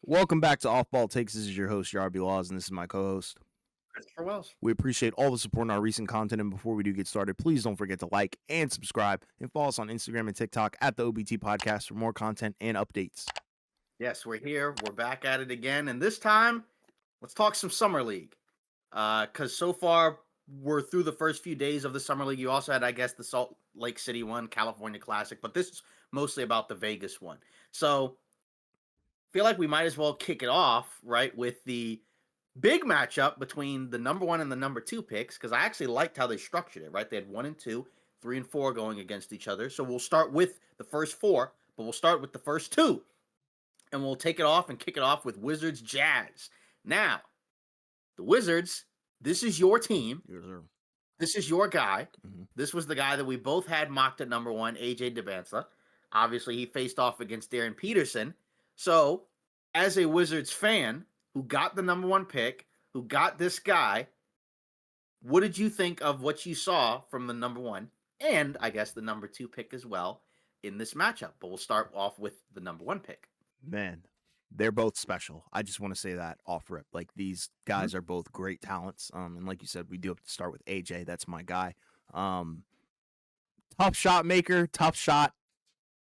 Welcome back to Off Ball Takes. This is your host, Yarby and this is my co-host. Christopher Wells. We appreciate all the support on our recent content, and before we do get started, please don't forget to like and subscribe, and follow us on Instagram and TikTok at the OBT Podcast for more content and updates. Yes, we're here. We're back at it again, and this time, let's talk some Summer League. Because so far, we're through the first few days of the Summer League. You also had, I guess, the Salt Lake City one, California Classic, but this is mostly about the Vegas one. So, feel like we might as well kick it off, right, with the big matchup between the number 1 and the number 2 picks, because I actually liked how they structured it, right? They had 1 and 2, 3 and 4 going against each other. So we'll start with the first 4, but we'll start with the first 2. And we'll take it off and kick it off with Wizards Jazz. Now, the Wizards, this is your team. This is your guy. Mm-hmm. This was the guy that we both had mocked at number 1, AJ Debanza. Obviously, he faced off against Daryn Peterson. So, as a Wizards fan who got the number 1 pick, who got this guy, what did you think of what you saw from the number 1 and I guess the number 2 pick as well in this matchup? But we'll start off with the number 1 pick. Man, they're both special. I just want to say that off rip. Like, these guys are both great talents. And like you said, we do have to start with AJ. That's my guy. Tough shot maker, tough shot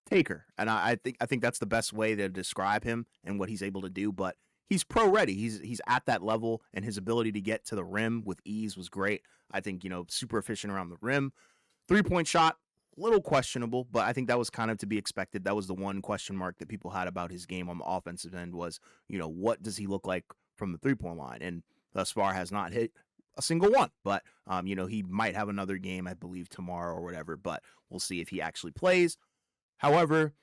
taker. And I think that's the best way to describe him and what he's able to do. But he's pro ready. He's at that level, and his ability to get to the rim with ease was great. I think, super efficient around the rim. 3-point shot, little questionable, but I think that was kind of to be expected. That was the one question mark that people had about his game on the offensive end was, what does he look like from the 3-point line? And thus far has not hit a single one. But, he might have another game, I believe, tomorrow or whatever, but we'll see if he actually plays. However,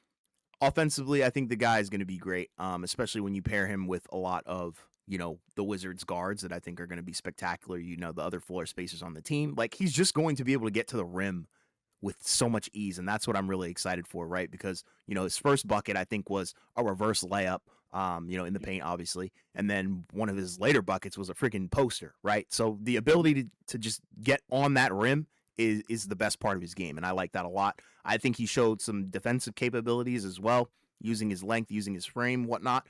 offensively, I think the guy is going to be great, especially when you pair him with a lot of, the Wizards guards that I think are going to be spectacular, the other floor spacers on the team. Like, he's just going to be able to get to the rim with so much ease, and that's what I'm really excited for, right? Because, his first bucket, I think, was a reverse layup, in the paint, obviously, and then one of his later buckets was a freaking poster, right? So the ability to just get on that rim is the best part of his game, and I like that a lot. I think he showed some defensive capabilities as well, using his length, using his frame, whatnot.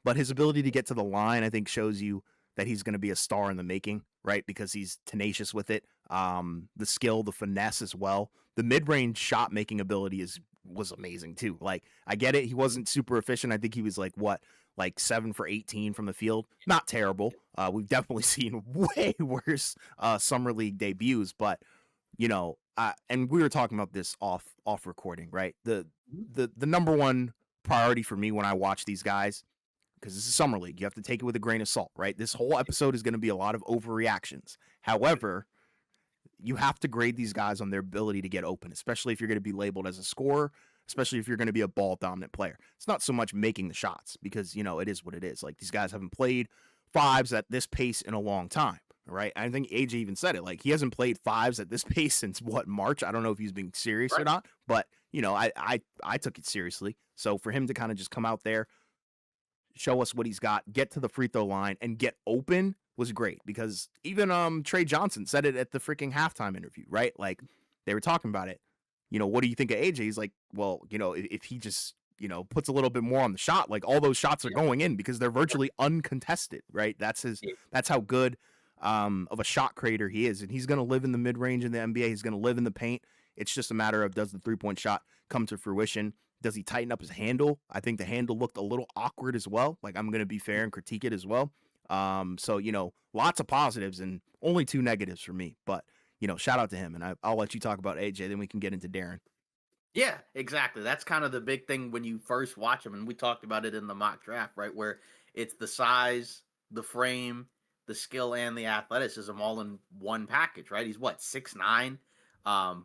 But his ability to get to the line, I think, shows you that he's going to be a star in the making, right? Because he's tenacious with it. The skill, the finesse as well. The mid-range shot-making ability was amazing, too. Like, I get it. He wasn't super efficient. I think he was, like 7 for 18 from the field. Not terrible. We've definitely seen way worse Summer League debuts, but and we were talking about this off recording, right? The number one priority for me when I watch these guys, because this is Summer League, you have to take it with a grain of salt, right? This whole episode is going to be a lot of overreactions. However, you have to grade these guys on their ability to get open, especially if you're going to be labeled as a scorer, especially if you're going to be a ball dominant player. It's not so much making the shots because, it is what it is. Like, these guys haven't played fives at this pace in a long time. Right, I think AJ even said it. Like, he hasn't played fives at this pace since March. I don't know if he's being serious or not, but I took it seriously. So for him to kind of just come out there, show us what he's got, get to the free throw line, and get open was great. Because even Trey Johnson said it at the freaking halftime interview. Right, like they were talking about it. What do you think of AJ? He's like, well, if he just puts a little bit more on the shot, like all those shots are going in because they're virtually uncontested. Right, that's how good of a shot creator he is, and he's going to live in the mid-range in the NBA. He's going to live in the paint. It's just a matter of, does the 3-point shot come to fruition? Does he tighten up his handle? I think the handle looked a little awkward as well. Like, I'm going to be fair and critique it as well. So lots of positives and only 2 negatives for me. But shout out to him, and I'll let you talk about AJ, then we can get into Daryn. Yeah, exactly. That's kind of the big thing when you first watch him, and we talked about it in the mock draft, right? Where it's the size, the frame, the skill, and the athleticism all in one package, right? He's what, 6'9",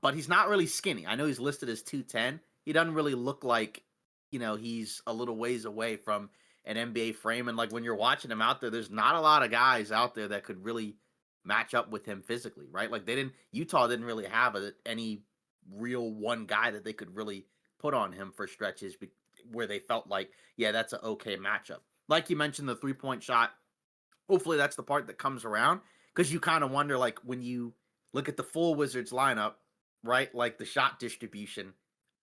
but he's not really skinny. I know he's listed as 210. He doesn't really look like, he's a little ways away from an NBA frame. And like when you're watching him out there, there's not a lot of guys out there that could really match up with him physically, right? Like Utah didn't really have any real one guy that they could really put on him for stretches where they felt like, yeah, that's an okay matchup. Like you mentioned, the 3-point shot. Hopefully that's the part that comes around, because you kind of wonder, like, when you look at the full Wizards lineup, right? Like the shot distribution,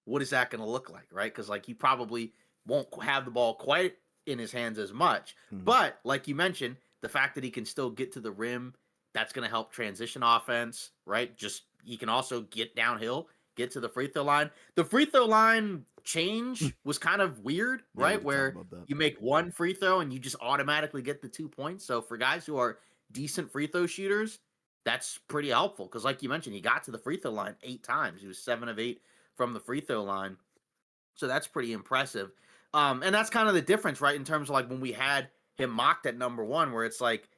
what is that going to look like, right? Because like he probably won't have the ball quite in his hands as much. Mhm. But like you mentioned, the fact that he can still get to the rim, that's going to help transition offense, right? Just he can also get downhill, get to the free throw line. The free throw line change was kind of weird, Yeah, we right? could talk Where about that. you make one free throw and you just automatically get the 2 points. So for guys who are decent free throw shooters, that's pretty helpful because, like you mentioned, he got to the free throw line 8 times. He was 7 of 8 from the free throw line. So that's pretty impressive. And that's kind of the difference, right? In terms of like when we had him mocked at number one, where it's like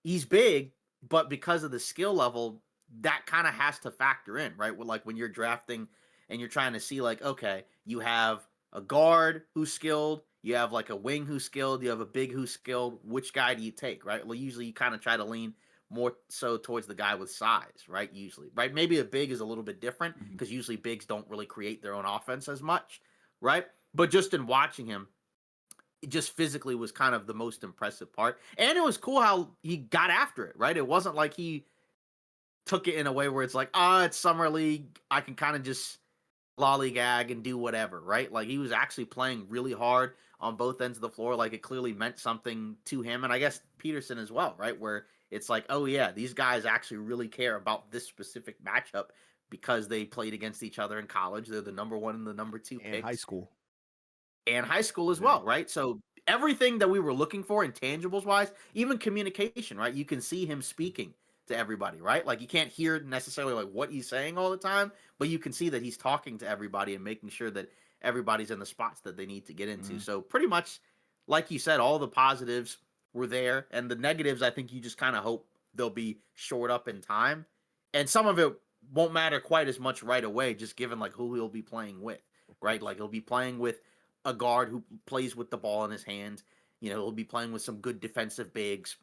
he's big, but because of the skill level, that kind of has to factor in, right? With like when you're drafting and you're trying to see like, okay, you have a guard who's skilled, you have like a wing who's skilled, you have a big who's skilled. Which guy do you take, right? Well, usually you kind of try to lean more so towards the guy with size, right? Usually, right? Maybe a big is a little bit different Mhm. because usually bigs don't really create their own offense as much, right? But just in watching him, it just physically was kind of the most impressive part. And it was cool how he got after it, right? It wasn't like he took it in a way where it's like, it's summer league. I can kind of just lollygag and do whatever, right? Like he was actually playing really hard on both ends of the floor. Like it clearly meant something to him. And I guess Peterson as well, right? Where it's like, oh yeah, these guys actually really care about this specific matchup because they played against each other in college. They're the number one and the number two And high picks school. and high school as Yeah. well, right? So everything that we were looking for intangibles wise, even communication, right? You can see him speaking to everybody, right? Like you can't hear necessarily like what he's saying all the time, but you can see that he's talking to everybody and making sure that everybody's in the spots that they need to get into. Mhm. So pretty much like you said, all the positives were there and the negatives I think you just kind of hope they'll be shored up in time. And some of it won't matter quite as much right away just given like who he'll be playing with, Of right? course. Like he'll be playing with a guard who plays with the ball in his hand. You know, he'll be playing with some good defensive bigs.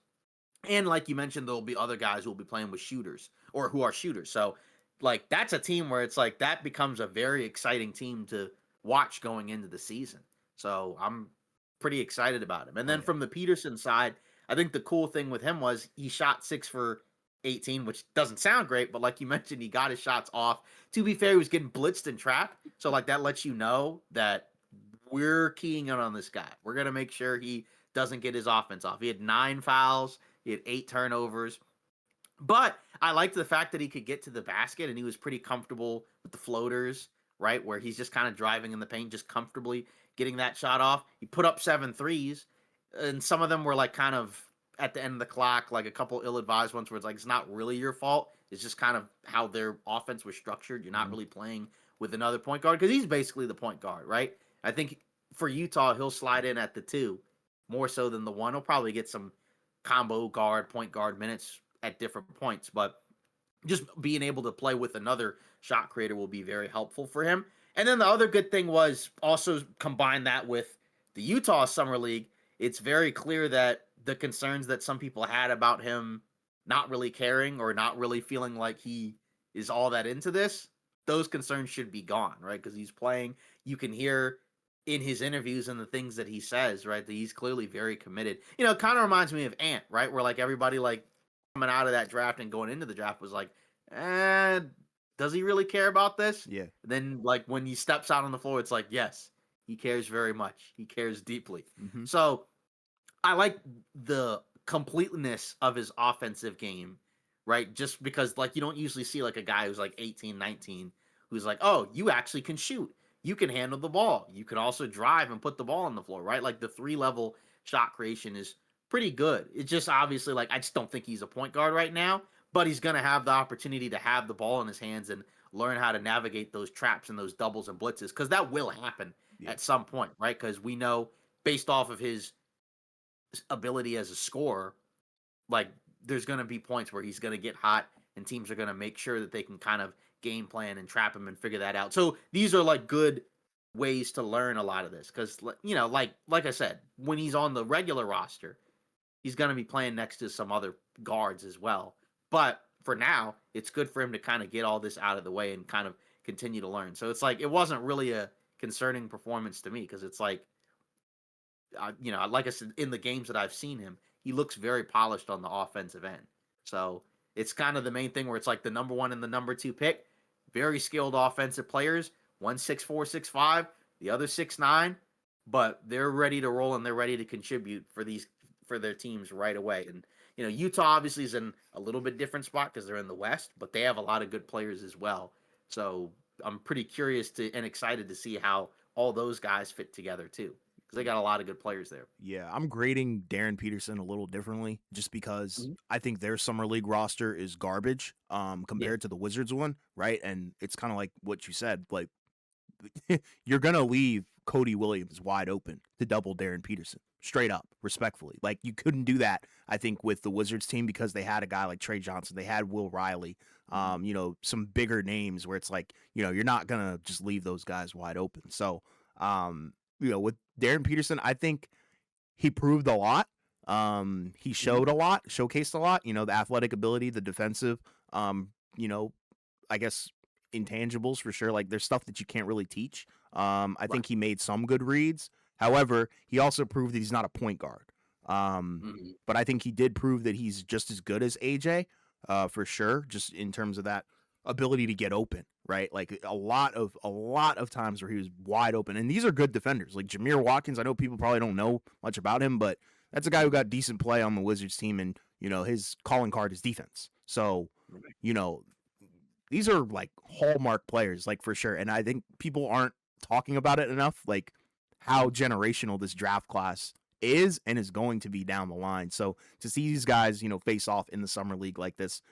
And like you mentioned, there'll be other guys who will be playing with shooters or who are shooters. So, like, that's a team where it's like that becomes a very exciting team to watch going into the season. So, I'm pretty excited about him. And Oh then yeah. from the Peterson side, I think the cool thing with him was he shot 6 for 18, which doesn't sound great, but like you mentioned, he got his shots off. To be fair, he was getting blitzed and trapped. So, like, that lets you know that we're keying in on this guy. We're going to make sure he doesn't get his offense off. He had 9 fouls, he had 8 turnovers. But I liked the fact that he could get to the basket and he was pretty comfortable with the floaters, right? Where he's just kind of driving in the paint, just comfortably getting that shot off. He put up 7 threes, and some of them were like kind of at the end of the clock, like a couple ill advised ones where it's like, it's not really your fault. It's just kind of how their offense was structured. You're not Mhm. really playing with another point guard because he's basically the point guard, right? I think for Utah, he'll slide in at the two more so than the one. He'll probably get some combo guard, point guard minutes at different points, but just being able to play with another shot creator will be very helpful for him. And then the other good thing was also combine that with the Utah Summer League. It's very clear that the concerns that some people had about him not really caring or not really feeling like he is all that into this, those concerns should be gone, right? Because he's playing. You can hear in his interviews and the things that he says, right, that he's clearly very committed. You know, it kind of reminds me of Ant, right? Where like everybody like coming out of that draft and going into the draft was like, eh, does he really care about this? Yeah. Then, like, when he steps out on the floor, it's like, yes, he cares very much. He cares deeply. Mhm. So I like the completeness of his offensive game, right? Just because, like, you don't usually see, like, a guy who's like 18, 19, who's like, oh, you actually can shoot. You can handle the ball. You can also drive and put the ball on the floor, right? Like, the 3 level shot creation is pretty good. It's just obviously, like, I just don't think he's a point guard right now, but he's going to have the opportunity to have the ball in his hands and learn how to navigate those traps and those doubles and blitzes because that will happen Yeah. at some point, right? Because we know based off of his ability as a scorer, like there's going to be points where he's going to get hot and teams are going to make sure that they can kind of game plan and trap him and figure that out. So these are like good ways to learn a lot of this cuz you know, like I said, when he's on the regular roster, he's going to be playing next to some other guards as well. But for now, it's good for him to kind of get all this out of the way and kind of continue to learn. So it's like it wasn't really a concerning performance to me because it's like you know, like I said, in the games that I've seen him, he looks very polished on the offensive end. So it's kind of the main thing where it's like the number one and the number two pick, very skilled offensive players. One 6'4", 6'5", the other 6'9". but they're ready to roll and they're ready to contribute for their teams right away. And Utah obviously is in a little bit different spot because they're in the West, but they have a lot of good players as well. So I'm pretty curious to and excited to see how all those guys fit together too, because they got a lot of good players there. Yeah, I'm grading Daryn Peterson a little differently just because Mhm. I think their summer league roster is garbage Yeah, compared to the Wizards one, right? And it's kind of like what you said, like you're gonna leave Cody Williams wide open to double Daryn Peterson, straight up, respectfully. Like you couldn't do that, I think, with the Wizards team because they had a guy like Trey Johnson, they had Will Riley, Mhm. some bigger names where it's like, you're not gonna just leave those guys wide open. So, with Daryn Peterson, I think he proved a lot. He Mhm. showed a lot, showcased a lot. The athletic ability, the defensive. Um, you know, I guess intangibles for sure. Like there's stuff that you can't really teach. I Right. think he made some good reads. However, he also proved that he's not a point guard. Um, Mhm. but I think he did prove that he's just as good as AJ, for sure. Just in terms of that ability to get open, right? Like a lot of times where he was wide open, and these are good defenders. Like Jameer Watkins, I know people probably don't know much about him, but that's a guy who Mhm. got decent play on the Wizards team, and his calling card is defense. So Right. you know these are like hallmark players, like for sure. And I think people aren't talking about it enough, like how generational this draft class is and is going to be down the line. So to see these guys, face off in the summer league like this,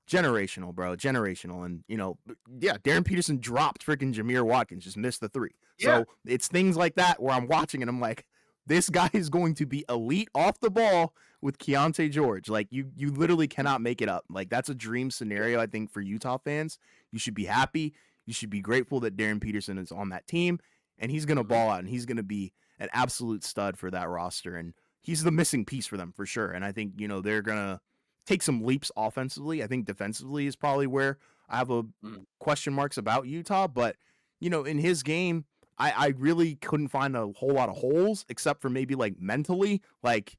generational, bro, generational. And yeah, Daryn Peterson dropped freaking Jameer Watkins, just missed the three. Yeah. So it's things like that where I'm watching and I'm like, this guy is going to be elite off the ball with Keontae George. Like you literally cannot make it up. Like that's a dream Yeah. scenario, I think, for Utah fans. You should be happy. You should be grateful that Daryn Peterson is on that team and he's gonna Mhm. ball out and he's gonna be an absolute stud for that roster. And he's the missing piece for them for sure. And I think, they're gonna take some leaps offensively. I think defensively is probably where I have a Mhm. question marks about Utah. But, in his game, I really couldn't find a whole lot of holes except for maybe like mentally. Like,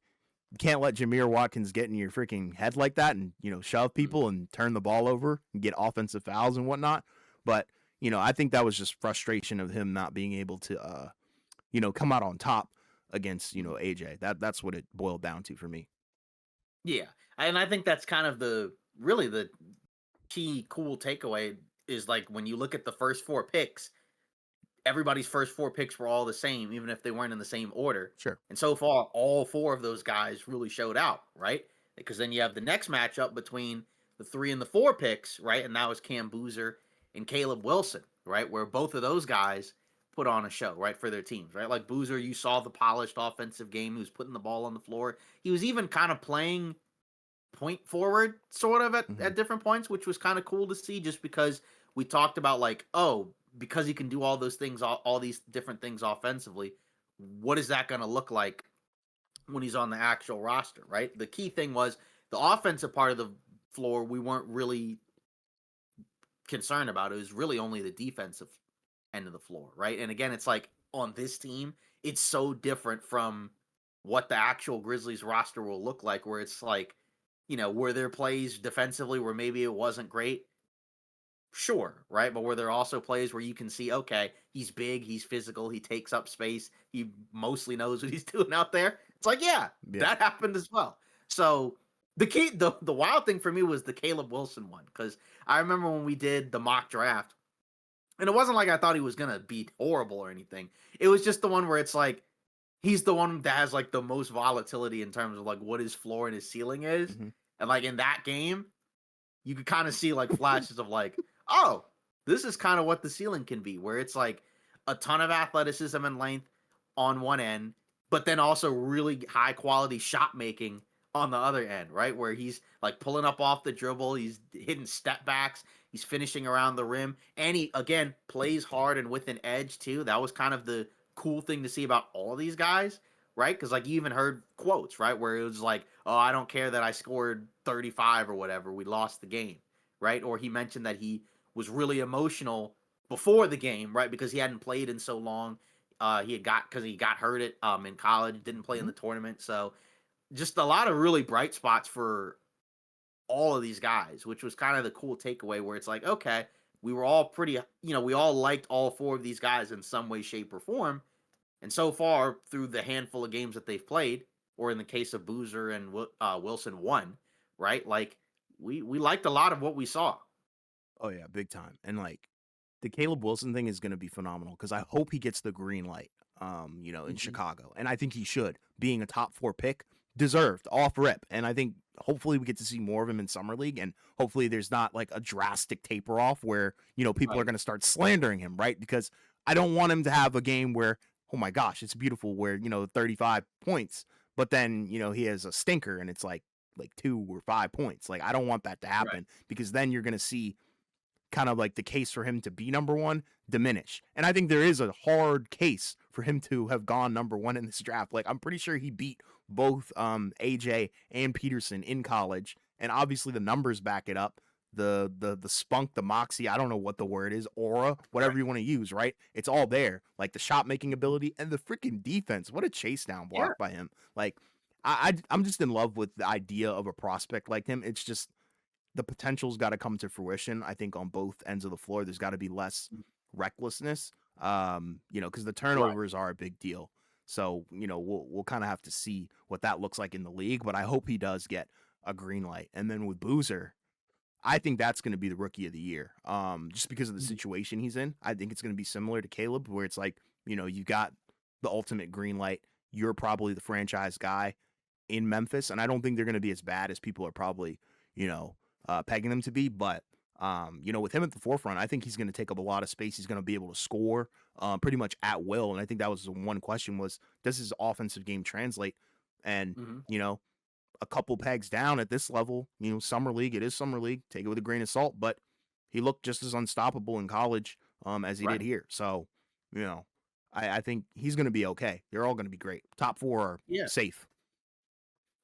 you can't let Jameer Watkins get in your freaking head like that and, shove Mhm. people and turn the ball over and get offensive fouls and whatnot. But, I think that was just frustration of him not being able to, come out on top against, Mhm. AJ. That's what it boiled down to for me. Yeah, and I think that's kind of the key cool takeaway is like when you look at the first four picks, everybody's first four picks were all the same, even if they weren't in the same order. Sure. And so far, all four of those guys really showed out, right? Because then you have the next matchup between the three and the four picks, right? And that was Cam Boozer and Caleb Wilson, right? Where both of those guys put on a show, right, for their teams, right? Like Boozer, you saw the polished offensive game. He was putting the ball on the floor. He was even kind of playing point forward sort of Hmm. at different points, which was kind of cool to see just because we talked about like, oh, because he can do all those things, all these different things offensively, what is that going to look like when he's on the actual roster, right? The key thing was the offensive part of the floor we weren't really concerned about. It was really only the defensive end of the floor, right? And again, it's like on this team, it's so different from what the actual Grizzlies roster will look like, where it's like, were there plays defensively where maybe it wasn't great? Sure, right? But were there also plays where you can see, okay, he's big, he's physical, he takes up space, he mostly knows what he's doing out there? It's like, yeah, Yeah. that happened as well. So the wild thing for me was the Caleb Wilson one, because I remember when we did the mock draft, and it wasn't like I thought he was gonna be horrible or anything. It was just the one where it's like he's the one that has like the most volatility in terms of like what his floor and his ceiling is. Hmm. And like in that game, you could kind of see like flashes of like, oh, this is kind of what the ceiling can be, where it's like a ton of athleticism and length on one end, but then also really high quality shot making on the other end, right? Where he's like pulling up off the dribble, he's hitting step backs, he's finishing around the rim, and he again plays hard and with an edge too. That was kind of the cool thing to see about all of these guys, right? Because like you even heard quotes, right, where it was like, "Oh, I don't care that I scored 35 or whatever. We lost the game," right? Or he mentioned that he was really emotional before the game, right, because he hadn't played in so long. He had got because he got hurt at in college, didn't play in Hmm. the tournament, so just a lot of really bright spots for all of these guys, which was kind of the cool takeaway where it's like, okay, we were all pretty, we all liked all four of these guys in some way, shape, or form, And so far, through the handful of games that they've played, or in the case of Boozer and Wilson, one, right? Like we liked a lot of what we saw. Oh yeah, big time. And like the Caleb Wilson thing is going to be phenomenal because I hope he gets the green light, in Mhm. Chicago, and I think he should. Being a top 4 pick, deserved off rip, and I think hopefully we get to see more of him in summer league, and hopefully there's not like a drastic taper off where people are Right, going to start slandering him, right? Because I don't want him to have a game where, oh my gosh, it's beautiful where 35 points, but then he has a stinker and it's like 2 or 5 points. Like I don't want that to right, happen because then you're going to see kind of like the case for him to be number one diminish. And I think there is a hard case for him to have gone number one in this draft. Like I'm pretty sure he beat both AJ and Peterson in college, and obviously the numbers back it up. The spunk, the moxie, I don't know what the word is, aura, right. whatever you want to use, right? It's all there. Like the shot making ability and the freaking defense. What a chase down Yeah. block by him. Like I'm just in love with the idea of a prospect like him. It's just the potential's got to come to fruition. I think on both ends of the floor, there's got to be less Mm. recklessness. Because the Right. turnovers are a big deal. So we'll kind of have to see what that looks like in the league. But I hope he does get a green light. And then with Boozer, I think that's going to be the rookie of the year. Just because of the Mhm. situation he's in, I think it's going to be similar to Caleb, where it's like you got the ultimate green light. You're probably the franchise guy in Memphis, and I don't think they're going to be as bad as people are probably, you know, pegging them to be. But with him at the forefront, I think he's going to take up a lot of space. He's going to be able to score pretty much at will, and I think that was the one question was, does his offensive game translate? And Mhm. you know, a couple pegs down at this level, summer league, it is summer league. Take it with a grain of salt, but he looked just as unstoppable in college as he did Right. here. So, you know, I think he's going to be okay. They're all going to be great. Top 4 are Yeah. safe.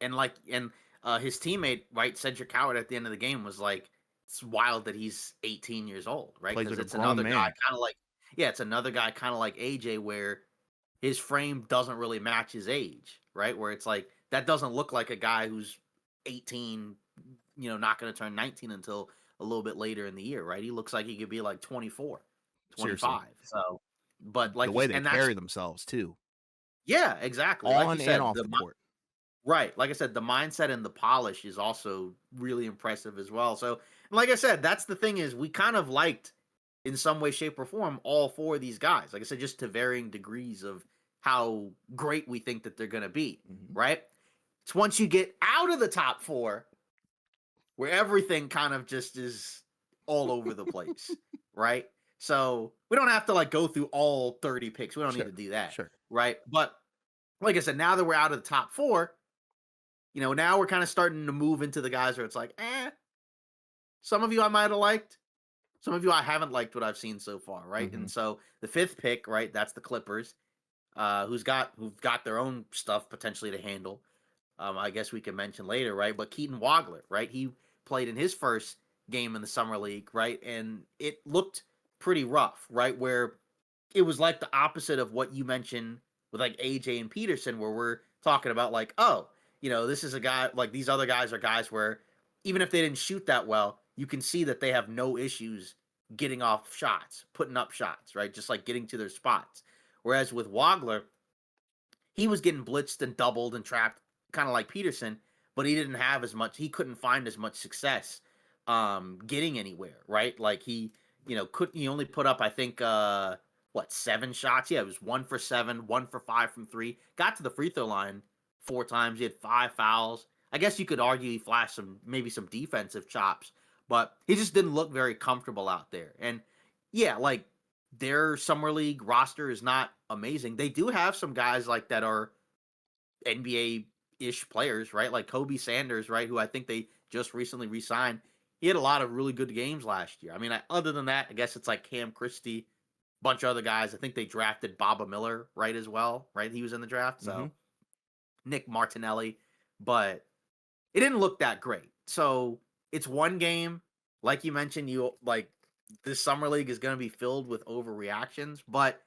And his teammate, right, Cedric Howard at the end of the game was like, it's wild that he's 18 years old, right? Plays Because like a it's grown another guy man. kind of like, yeah, it's another guy kind of like AJ where his frame doesn't really match his age, right? Where it's like that doesn't look like a guy who's 18, not going to turn 19 until a little bit later in the year, right? He looks like he could be like 24, Seriously. 25. So, but like The way he's, they and that's, carry themselves too, yeah, exactly. Like you on and said, off the court. right. Like I said, the mindset and the polish is also really impressive as well. So, and like I said, that's the thing is we kind of liked in some way, shape, or form all four of these guys. Like I said, just to varying degrees of how great we think that they're going to be. Mhm. Right. It's once you get out of the top four where everything kind of just is all over the place. Right. So we don't have to like go through all 30 picks. We don't need Sure, to do that. sure. Right. But like I said, now that we're out of the top four, now we're kind of starting to move into the guys where it's like, some of you I might have liked, some of you I haven't liked what I've seen so far, right? And Mhm. so the fifth pick, right, that's the Clippers, who've got their own stuff potentially to handle. I guess we can mention later, right? But Keaton Wagler, right? He played in his first game in the summer league, right? And it looked pretty rough, right? Where it was like the opposite of what you mentioned with like AJ and Peterson, where we're talking about like, oh, this is a guy like these other guys are guys where even if they didn't shoot that well, you can see that they have no issues getting off shots, putting up shots, right? Just like getting to their spots. Whereas with Wagler, he was getting blitzed and doubled and trapped, kind of like Peterson, but he didn't have as much. He couldn't find as much success getting anywhere, right? Like he only put up, I think, what, 7 shots? Yeah, it was 1 for 7, 1 for 5 from three. Got to the free throw line 4 times. He had 5 fouls. I guess you could argue he flashed maybe some defensive chops, but he just didn't look very comfortable out there. And yeah, like their summer league roster is not amazing. They do have some guys like that are NBA-ish players, right? Like Kobe Sanders, right? Who I think they just recently re-signed. He had a lot of really good games last year. I mean, other than that, I guess it's like Cam Christie, bunch of other guys. I think they drafted Baba Miller, right, as well, right? He was in the draft. Mhm. So Nick Martinelli, but it didn't look that great. So it's one game. Like you mentioned, this summer league is going to be filled with overreactions. But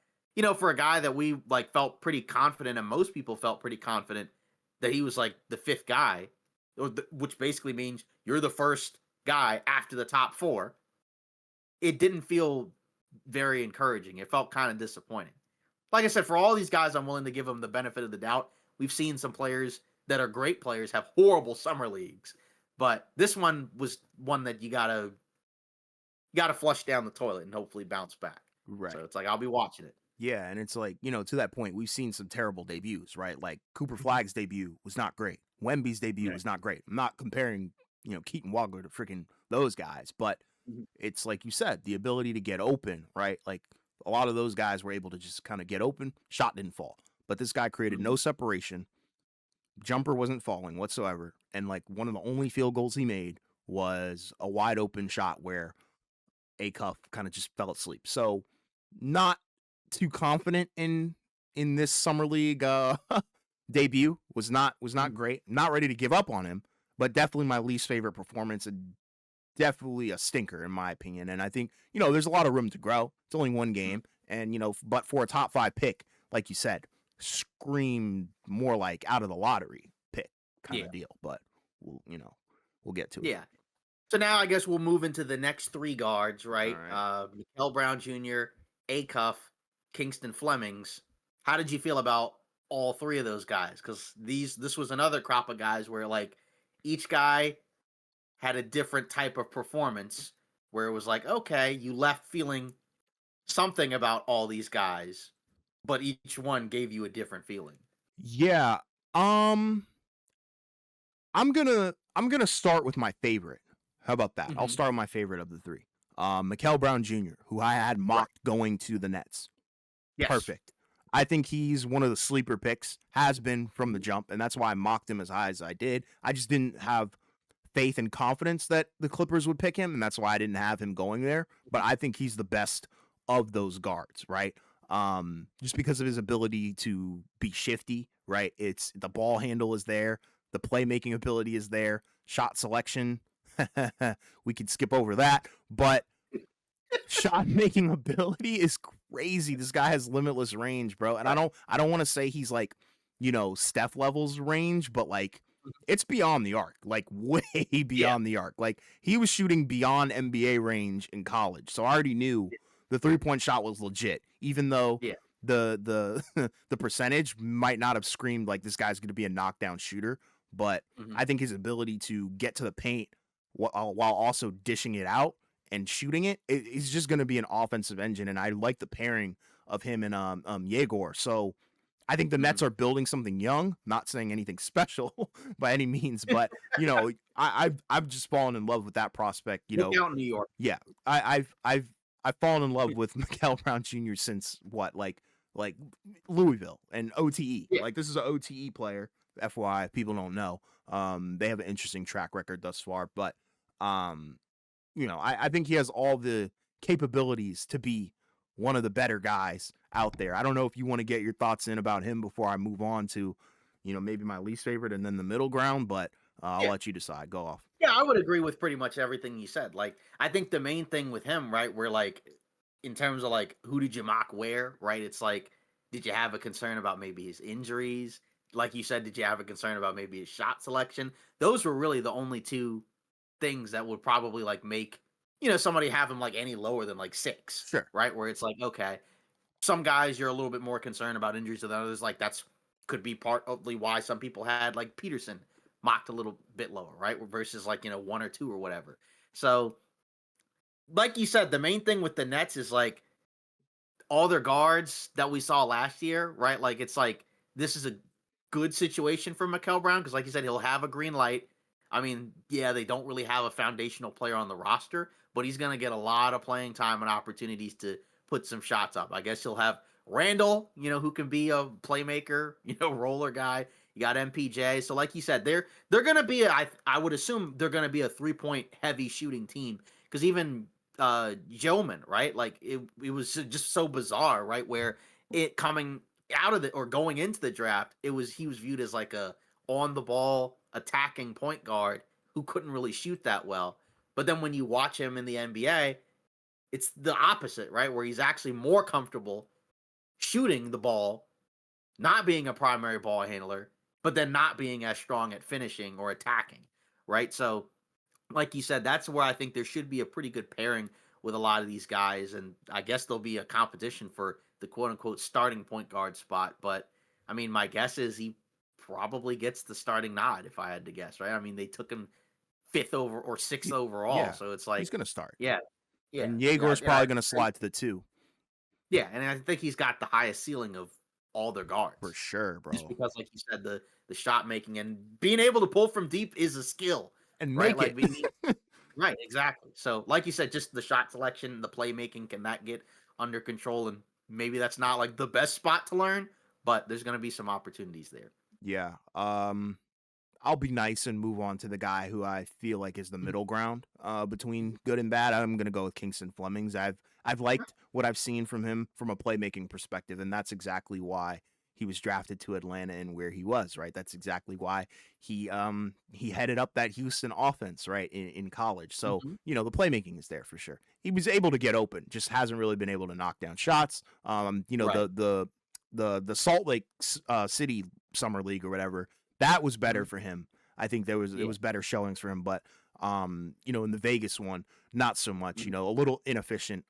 for a guy that we like felt pretty confident, and most people felt pretty confident that he was like the fifth guy, which basically means you're the first guy after the top four. It didn't feel very encouraging. It felt kind of disappointing. like I said, for all these guys, I'm willing to give them the benefit of the doubt. We've seen some players that are great players have horrible summer leagues, but this one was one that you gotta flush down the toilet and hopefully bounce back. So Right. it's like I'll be watching it. Yeah, and it's like, to that point, we've seen some terrible debuts, right? Like Cooper Mhm. Flagg's debut was not great. Wemby's debut Right. was not great. I'm not comparing, Keaton Walker to freaking those guys, but Mhm. it's like you said, the ability to get open, right? Like a lot of those guys were able to just kind of get open, shot didn't fall. But this guy created Mhm. no separation, jumper wasn't falling whatsoever, and like one of the only field goals he made was a wide open shot where A Cuff kind of just fell asleep. So not too confident in this summer league debut. Was not Mhm. great. Not ready to give up on him, but definitely my least favorite performance and definitely a stinker in my opinion. And I think, there's a lot of room to grow. It's only one Mhm. game. And, but for a top 5 pick, like you said, scream more like out of the lottery pick kind Yeah. of deal. But we'll get to it. Yeah. So now I guess we'll move into the next three guards, All right? right. Mikael Brown Jr., Acuff, Kingston Flemings. How did you feel about all three of those guys? Because this was another crop of guys where like each guy had a different type of performance where it was like, okay, you left feeling something about all these guys, but each one gave you a different feeling. Yeah. Um I'm gonna start with my favorite. How about that? I'll Hmm. start with my favorite of the three. Mikael Brown Jr., who I had Right. mocked going to the Nets. Yes. Perfect. I think he's one of the sleeper picks, has been from the Mhm. jump, and that's why I mocked him as high as I did. I just didn't have faith and confidence that the Clippers would pick him, and that's why I didn't have him going there. But I think he's the best of those guards, right? Just because of his ability to be shifty, right? It's the ball handle is there, the playmaking ability is there, shot selection. We could skip over that, but shot making ability is crazy. This guy has limitless range, bro. And I Right. don't I don't want to say he's like, Steph levels range, but like it's beyond the arc, like way Yeah. beyond the arc. Like he was shooting beyond NBA range in college. So I already knew the three-point shot was legit, even though Yeah. the the percentage might not have screamed like this guy's going to be a knockdown shooter, but Hmm. I think his ability to get to the paint while also dishing it out and shooting it's just going to be an offensive engine. And I like the pairing of him and Yegor. So I think the Hmm. Nets are building something young. Not saying anything special by any means, but I've just fallen in love with that prospect. Look out, New York. Yeah, I've fallen in love with Mikael Brown Jr. since what like Louisville and OTE. Yeah. Like this is an OTE player. FYI, if people don't know. They have an interesting track record thus far, but um, I think he has all the capabilities to be one of the better guys out there. I don't know if you want to get your thoughts in about him before I move on to, maybe my least favorite and then the middle ground, but I'll Yeah. let you decide. Go off. Yeah, I would agree with pretty much everything you said. Like, I think the main thing with him, right, where like in terms of like who did you mock where, right? It's like, did you have a concern about maybe his injuries? Like you said, did you have a concern about maybe his shot selection? Those were really the only two things that would probably like make, somebody have him like any lower than like six, Sure. right? Where it's like, okay, some guys you're a little bit more concerned about injuries than others. Like that's could be partly why some people had like Peterson mocked a little bit lower, right? Versus like, one or two or whatever. So, like you said, the main thing with the Nets is like all their guards that we saw last year, right? Like it's like this is a good situation for Mikael Brown because, like you said, he'll have a green light. I mean, yeah, they don't really have a foundational player on the roster, but he's going to get a lot of playing time and opportunities to put some shots up. I guess he'll have Randall, who can be a playmaker, roller guy. You got MPJ. So, like you said, they're going to be. I would assume they're going to be a 3-point heavy shooting team because even Yeoman, right? Like it was just so bizarre, right? Where it coming out of the or going into the draft, he was viewed as like a on the ball attacking point guard who couldn't really shoot that well. But then when you watch him in the NBA, it's the opposite, right? Where he's actually more comfortable shooting the ball, not being a primary ball handler, but then not being as strong at finishing or attacking, right? So like you said, that's where I think there should be a pretty good pairing with a lot of these guys, and I guess there'll be a competition for the quote unquote starting point guard spot. But I mean, my guess is he probably gets the starting nod if I had to guess, right? I mean, they took him fifth over or sixth overall, Yeah, so it's he's like, gonna start, yeah, yeah, and yeah, Jaegor's yeah. probably gonna slide to the 2 Yeah, and I think he's got the highest ceiling of all their for guards. sure, Just bro, because, like you said, the shot making and being able to pull from deep is a skill, and right? make Like it. we need right, exactly. So, like you said, just the shot selection, the playmaking, can that get under control? And maybe that's not like the best spot to learn, but there's going to be some opportunities there. Yeah. I'll be nice and move on to the guy who I feel like is the Mhm, middle ground mhm. between good and bad. I'm gonna go with Kingston Flemings. I've liked what I've seen from him from a playmaking perspective, and that's exactly why he was drafted to Atlanta and where he was. Right. That's exactly why he headed up that Houston offense right in college. So Mhm. the playmaking is there for sure. He was able to get open, just hasn't really been able to knock down shots. Right. The Salt Lake City Summer League or whatever, that was better Mhm. for him. I think it Yeah. was better showings for him, but in the Vegas one, not so much. Mhm. A little inefficient.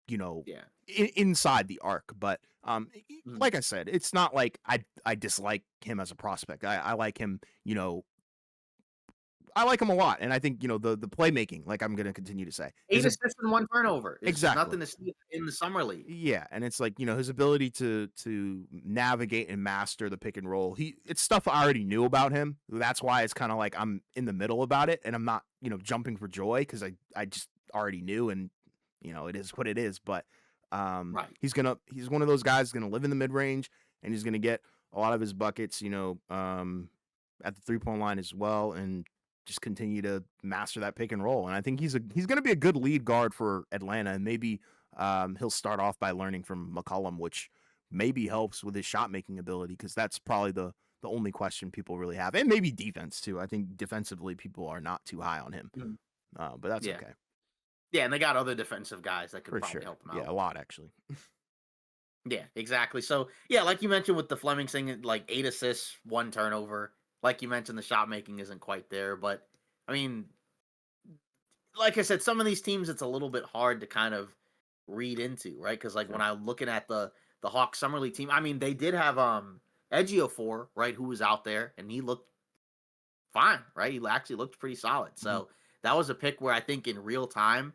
You know, Yeah. inside the arc, but Mhm. like I said, it's not like I dislike him as a prospect. I like him. I like him a lot, and I think the playmaking, like I'm gonna continue to say, is 8 a assists and 1 turnover is exactly. nothing to see in the summer league. Yeah, and it's like, his ability to navigate and master the pick and roll. It's stuff I already knew about him. That's why it's kind of like I'm in the middle about it and I'm not, jumping for joy cuz I just already knew, and it is what it is, but Right. he's one of those guys going to live in the mid-range, and he's going to get a lot of his buckets, at the three-point line as well, and just continue to master that pick and roll. And I think he's going to be a good lead guard for Atlanta, and maybe he'll start off by learning from McCollum, which maybe helps with his shot making ability, because that's probably the only question people really have, and maybe defense too. I think defensively people are not too high on him, Mhm. but that's Yeah. okay Yeah, and they got other defensive guys that could for probably sure. help him Yeah, out. a lot actually. Yeah, exactly. So, yeah, like you mentioned with the Fleming thing, like 8 assists, 1 turnover. Like you mentioned, the shot making isn't quite there, but I mean, like I said, some of these teams it's a little bit hard to kind of read into, right? Because like when Sure. I'm looking at the Hawks summer league team, I mean, they did have Edgeofor, right, who was out there and he looked fine, right? He actually looked pretty solid. Mhm. So that was a pick where I think in real time,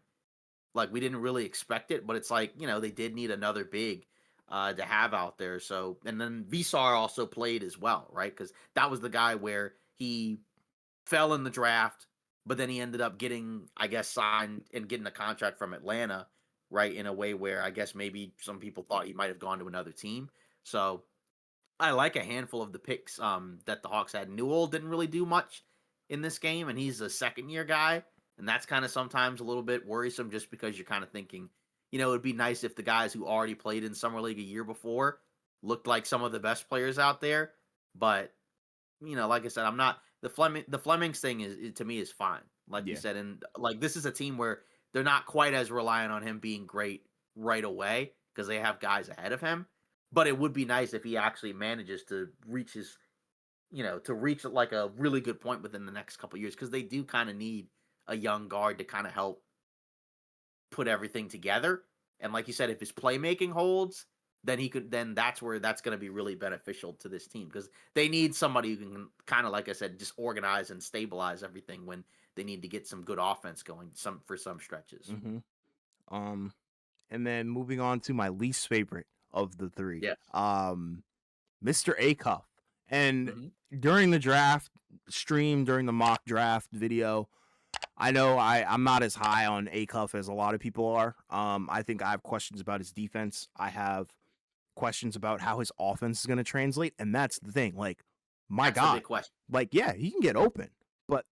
like we didn't really expect it, but it's like, they did need another big to have out there. So and then Visar also played as well, right? Because that was the guy where he fell in the draft, but then he ended up getting, I guess, signed and getting a contract from Atlanta, right? In a way where I guess maybe some people thought he might have gone to another team. So I like a handful of the picks that the Hawks had. Newell didn't really do much in this game, and he's a second year guy, and that's kind of sometimes a little bit worrisome just because you're kind of thinking, it'd be nice if the guys who already played in summer league a year before looked like some of the best players out there. But like I said, I'm not the Flemings thing to me is fine, like you Yeah. said, and like this is a team where they're not quite as reliant on him being great right away because they have guys ahead of him. But it would be nice if he actually manages to reach his, to reach like a really good point within the next couple years because they do kind of need a young guard to kind of help put everything together. And like you said, if his playmaking holds, then that's where that's going to be really beneficial to this team because they need somebody who can kind of, like I said, just organize and stabilize everything when they need to get some good offense going for some stretches. hmm Um, and then moving on to my least favorite of the three, Yes. Mr. Acuff. And Hmm. during the draft stream, during the mock draft video, I know I'm not as high on Acuff as a lot of people are. I think I have questions about his defense. I have questions about how his offense is going to translate, and that's the thing. Like, my That's the God, big question. like, yeah, he can get open, but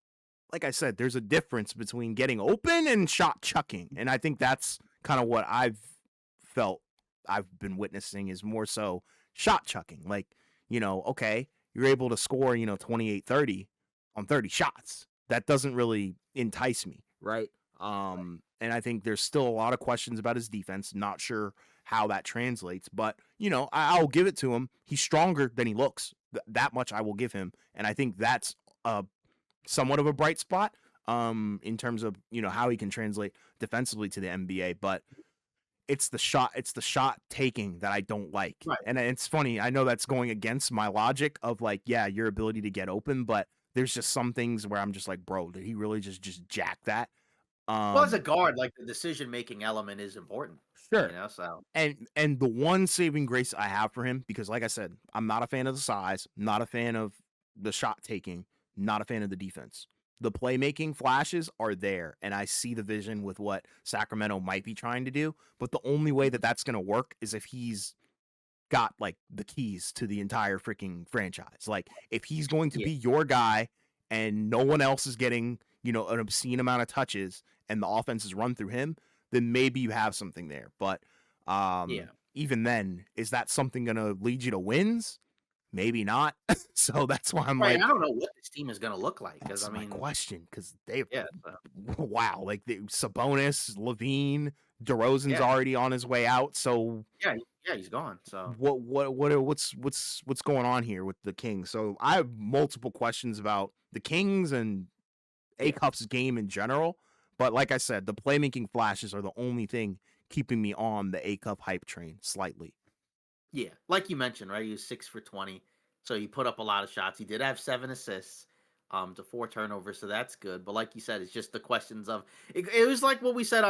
like I said, there's a difference between getting open and shot chucking, and I think that's kind of what I've been witnessing is more so shot chucking. Like, okay, you're able to score, 28, 30 on 30 shots. That doesn't really entice me, right? And I think there's still a lot of questions about his defense. Not sure how that translates, but I'll give it to him. He's stronger than he looks. That much I will give him, and I think that's somewhat of a bright spot in terms of how he can translate defensively to the NBA. But it's the shot taking that I don't like. Right. And it's funny, I know that's going against my logic of like, yeah, your ability to get open, but there's just some things where I'm just like, bro, did he really just jack that? Well, as a Um, guard, like, the decision-making element is important, sure. so And the one saving grace I have for him, because like I said, I'm not a fan of the size, not a fan of the shot taking, not a fan of the defense. The playmaking flashes are there, and I see the vision with what Sacramento might be trying to do. But the only way that Mhm. that's going to work is if he's got like the keys to the entire freaking franchise. Like if he's going to Yeah, be your guy and no one else is getting, an obscene amount of touches and the offense is run through him, then maybe you have something there. But yeah. even then, is that something going to lead you to wins? Maybe not. So that's why I'm Right, like, I don't know what this team is gonna look like because, I that's my mean, question because they, yeah, so wow, like Sabonis, Levine, DeRozan's yeah, already on his way out. So yeah, yeah, he's gone, so what's going on here with the Kings? So I have multiple questions about the Kings and A yeah, Cup's game in general. But like I said, the playmaking flashes are the only thing keeping me on the A Cup hype train slightly. yeah. Like you mentioned, right, he was 6 for 20, so he put up a lot of shots. He did have 7 assists, to 4 turnovers, so that's good, but like you said, it's just the questions of it was like what we said,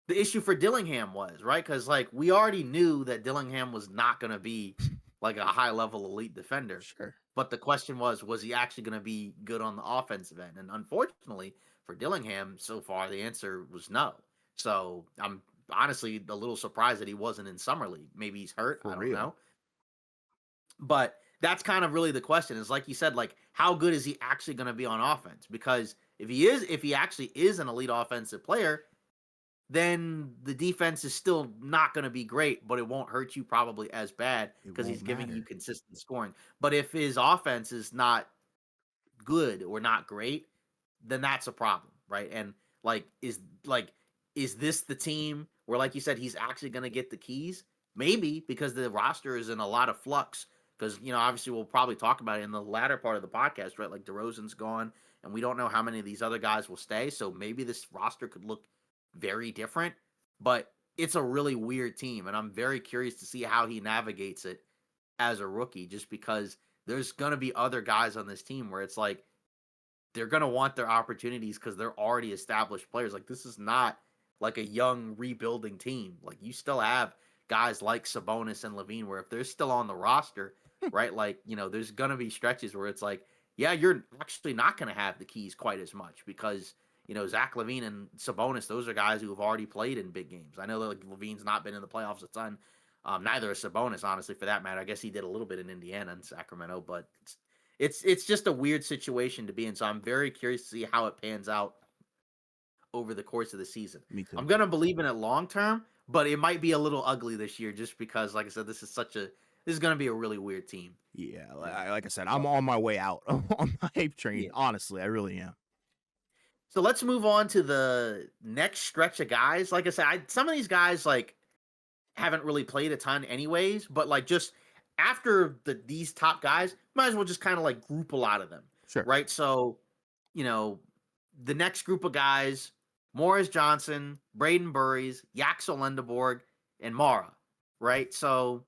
the issue for Dillingham was, right? Because like we already knew that Dillingham was not going to be like a high level elite defender, Sure. but the question was he actually going to be good on the offensive end? And unfortunately for Dillingham, so far the answer was no. So I'm honestly a little surprised that he wasn't in summer league. Maybe he's hurt. For I don't real. know. But that's kind of really the question is like you said, like how good is he actually going to be on offense? Because if he actually is an elite offensive player, then the defense is still not going to be great, but it won't hurt you probably as bad It because won't he's giving you matter. consistent scoring. But if his offense is not good or not great, then that's a problem, right? And like like is this the team where like you said he's actually going to get the keys? Maybe because the roster is in a lot of flux because obviously we'll probably talk about it in the latter part of the podcast, right? Like DeRozan's gone and we don't know how many of these other guys will stay, so maybe this roster could look very different, but it's a really weird team and I'm very curious to see how he navigates it as a rookie just because there's going to be other guys on this team where it's like they're going to want their opportunities because they're already established players. Like this is not like a young rebuilding team. Like you still have guys like Sabonis and Levine where if they're still on the roster, right? Like, there's going to be stretches where it's like, yeah, you're actually not going to have the keys quite as much because, Zach Levine and Sabonis, those are guys who have already played in big games. I know that like Levine's not been in the playoffs a ton. Neither is Sabonis, honestly, for that matter. I guess he did a little bit in Indiana and Sacramento, but it's just a weird situation to be in. So I'm very curious to see how it pans out over the course of the season. Me I'm too. gonna believe in it long term, but it might be a little ugly this year just because, like I said, this is gonna be a really weird team. Yeah, You know. like I said, So, I'm on my way out on my hype train. yeah. Honestly, I really am. So let's move on to the next stretch of guys. Like I said, some of these guys like haven't really played a ton anyways, but like just after these top guys, might as well just kind of like group a lot of them, Sure. right? So, you know, the next group of guys, Morris Johnson, Braden Burries, Yaxel Lendeborg, and Mara, right? So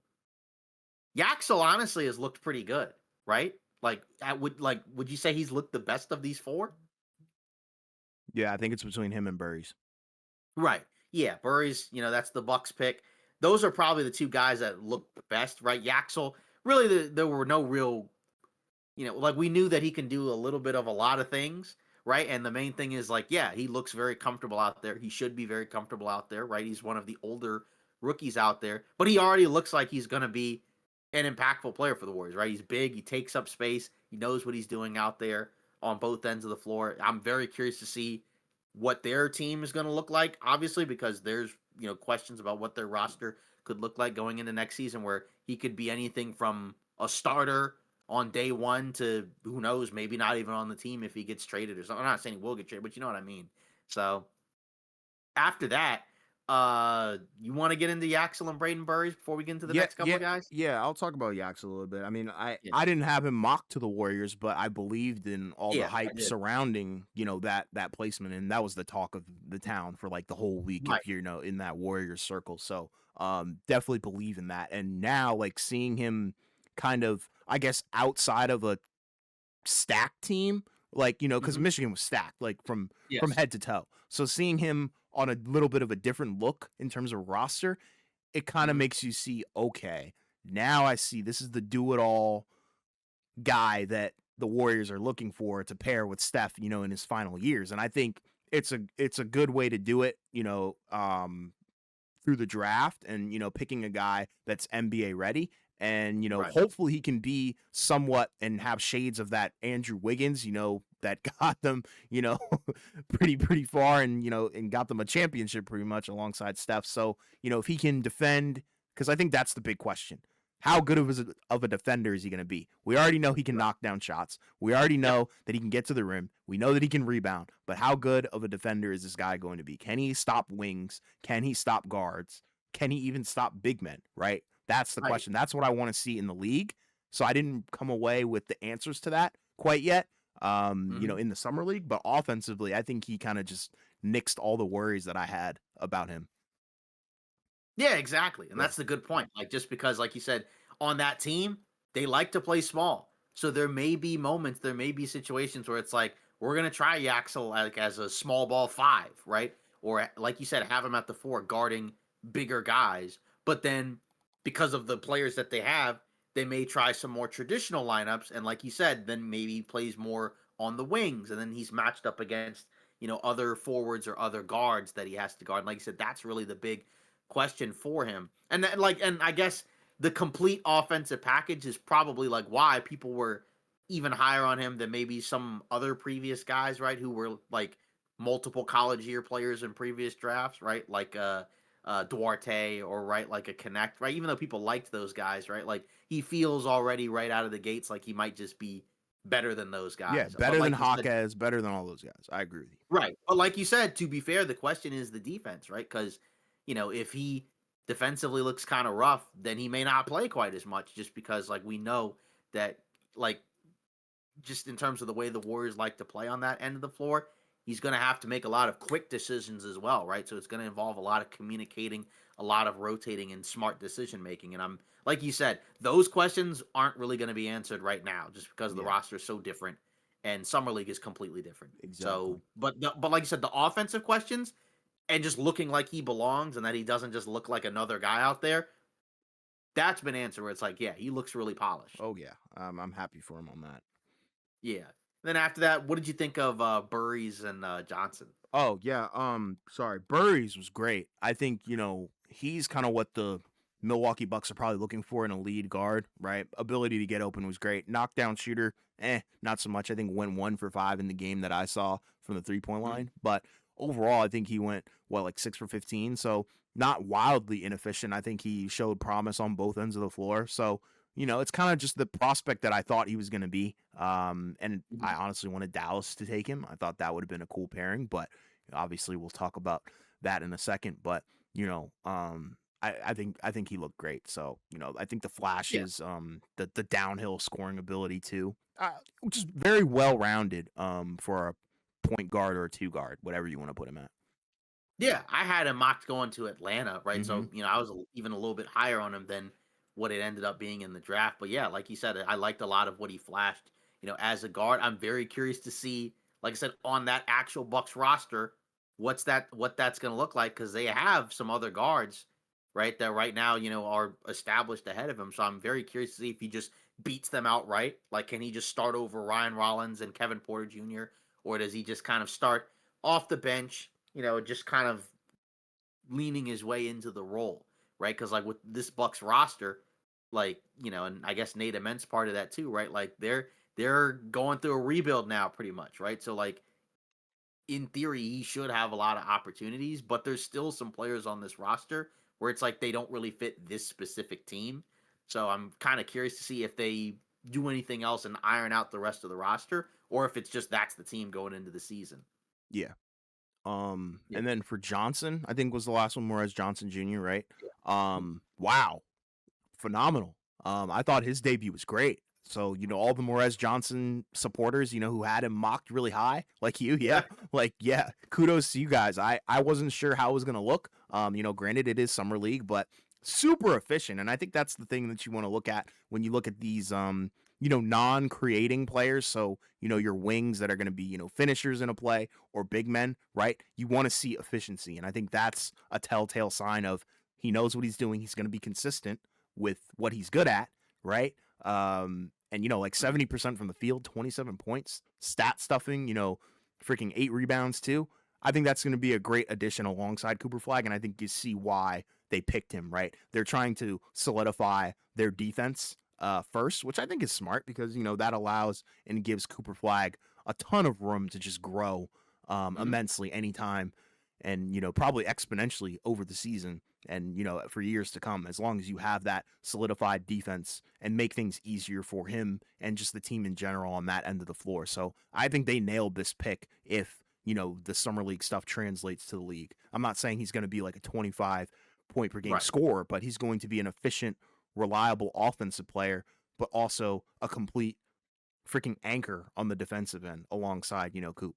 Yaxel honestly has looked pretty good, right? Would you say he's looked the best of these four? Yeah, I think it's between him and Burries. Right. Yeah, Burries, that's the Bucks pick. Those are probably the two guys that look best, right? Yaxel, really, there were no real, like we knew that he can do a little bit of a lot of things, right? And the main thing is like, yeah, he looks very comfortable out there. He should be very comfortable out there, right? He's one of the older rookies out there, but he already looks like he's going to be an impactful player for the Warriors, right? He's big, he takes up space, he knows what he's doing out there on both ends of the floor. I'm very curious to see what their team is going to look like, obviously, because there's questions about what their roster could look like going into next season, where he could be anything from a starter on day one to who knows, maybe not even on the team if he gets traded or something. I'm not saying he will get traded, but you know what I mean. So after that, You want to get into Yaxel and Braden Burries before we get into the Yeah, next couple yeah, of guys? yeah. I'll talk about Yax a little bit. I mean, I Yeah. I didn't have him mocked to the Warriors, but I believed in all the Yeah, I hype did. surrounding that placement, and that was the talk of the town for like the whole week Right. if you're in that Warriors circle. So definitely believe in that. And now like seeing him kind of I guess outside of a stacked team, like because Hmm. Michigan was stacked like from Yes. head to toe. So seeing him on a little bit of a different look in terms of roster, it kind of Hmm. makes you see, okay, now I see this is the do it all guy that the Warriors are looking for to pair with Steph, in his final years. And I think it's a good way to do it, through the draft and picking a guy that's NBA ready and Right. hopefully he can be somewhat and have shades of that Andrew Wiggins that got them pretty far and and got them a championship pretty much alongside Steph. So if he can defend, because I think that's the big question, how good of a defender is he going to be? We already know he can Right. knock down shots. We already Yep. know that he can get to the rim. We know that he can rebound. But how good of a defender is this guy going to be? Can he stop wings? Can he stop guards? Can he even stop big men? Right? That's the Right. question. That's what I want to see in the league. So I didn't come away with the answers to that quite yet. Hmm. In the summer league, but offensively, I think he kind of just nixed all the worries that I had about him. Yeah, exactly. And Yeah. that's the good point. Like just because, like you said, on that team, they like to play small. So there may be moments, there may be situations where it's like, we're gonna try Yaxel like as a small ball five, right? Or like you said, have him at the four guarding bigger guys. But then because of the players that they have, they may try some more traditional lineups. And like you said, then maybe he plays more on the wings, and then he's matched up against, other forwards or other guards that he has to guard. And like you said, that's really the big question for him. And then, and I guess the complete offensive package is probably like why people were even higher on him than maybe some other previous guys, right? Who were like multiple college year players in previous drafts, right? Like Duarte or right like a Connect, right? Even though people liked those guys, right? Like he feels already right out of the gates like he might just be better than those Yeah, guys. But better than like you said, Hawkes, better than all those guys. I agree with you. right. But like you said, to be fair, the question is the defense, right? Because, if he defensively looks kind of rough, then he may not play quite as much just because, like, we know that, like, just in terms of the way the Warriors like to play on that end of the floor, he's going to have to make a lot of quick decisions as well, right? So it's going to involve a lot of communicating, a lot of rotating and smart decision making. And I'm like you said, those questions aren't really going to be answered right now just because the Yeah, roster is so different and summer league is completely different. exactly. So, but like you said, the offensive questions and just looking like he belongs and that he doesn't just look like another guy out there, that's been answered where it's like, yeah, he looks really polished. Oh yeah, I'm happy for him on that. Yeah. Then after that, what did you think of Burries and Johnson? Oh yeah, sorry, Burries was great. I think he's kind of what the Milwaukee Bucks are probably looking for in a lead guard, right? Ability to get open was great. Knockdown shooter, not so much. I think went 1 for 5 in the game that I saw from the 3-point Mhm. line, but overall, I think he went like 6 for 15. So not wildly inefficient. I think he showed promise on both ends of the floor. So it's kind of just the prospect that I thought he was going to be. And I Mhm. honestly wanted Dallas to take him. I thought that would have been a cool pairing, but obviously we'll talk about that in a second. But I think he looked great. So I think the Yeah. flashes, the downhill scoring ability too, which is very well rounded for a point guard or a two guard, whatever you want to put him at. Yeah, I had him mocked going to Atlanta, right? Mm-hmm. So, I was even a little bit higher on him than what it ended up being in the draft. But yeah, like you said, I liked a lot of what he flashed, as a guard. I'm very curious to see, like I said, on that actual Bucks roster, what that's going to look like because they have some other guards, right? That right now, are established ahead of him. So I'm very curious to see if he just beats them outright. Like, can he just start over Ryan Rollins and Kevin Porter Jr., or does he just kind of start off the bench? Just kind of leaning his way into the role, right? Because like with this Bucks roster, like and I guess Nate Immense part of that too, right? Like they're going through a rebuild now, pretty much, right? So like in theory, he should have a lot of opportunities, but there's still some players on this roster where it's like they don't really fit this specific team. So I'm kind of curious to see if they do anything else and iron out the rest of the roster, or if it's just that's the team going into the season. Yeah. Yeah. And then for Johnson, I think was the last one, Morez Johnson Jr., right? Yeah. Wow, phenomenal. I thought his debut was great. So, all the Morez Johnson supporters, who had him mocked really high, like you, yeah. Like, yeah, kudos to you guys. I wasn't sure how it was gonna look. Granted it is summer league, but super efficient. And I think that's the thing that you want to look at when you look at these non-creating players. So, your wings that are gonna be, finishers in a play or big men, right? You want to see efficiency. And I think that's a telltale sign of he knows what he's doing. He's gonna be consistent with what he's good at, right? And like 70% from the field, 27 points, stat stuffing, freaking 8 rebounds too. I think that's going to be a great addition alongside Cooper Flag, and I think you see why they picked him, right? They're trying to solidify their defense first, which I think is smart because, that allows and gives Cooper Flag a ton of room to just grow Mhm. immensely anytime and, probably exponentially over the season and for years to come, as long as you have that solidified defense and make things easier for him and just the team in general on that end of the floor. So I think they nailed this pick if the summer league stuff translates to the league. I'm not saying he's going to be like a 25 point per game Right. scorer, but he's going to be an efficient, reliable offensive player, but also a complete freaking anchor on the defensive end alongside Coop.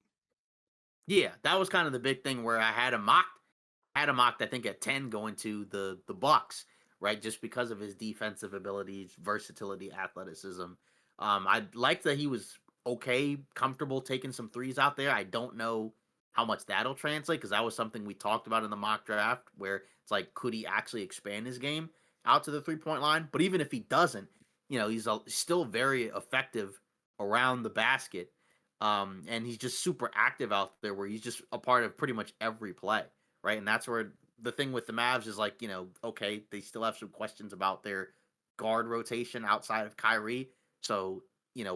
Yeah, that was kind of the big thing where I had him mocked, I think, at 10 going to the Bucks, right? Just because of his defensive abilities, versatility, athleticism. I liked that he was okay, comfortable taking some threes out there. I don't know how much that'll translate because that was something we talked about in the mock draft where it's like, could he actually expand his game out to the 3 point line? But even if he doesn't, he's still very effective around the basket. And he's just super active out there where he's just a part of pretty much every play, right? And that's where the thing with the Mavs is like, okay, they still have some questions about their guard rotation outside of Kyrie. So,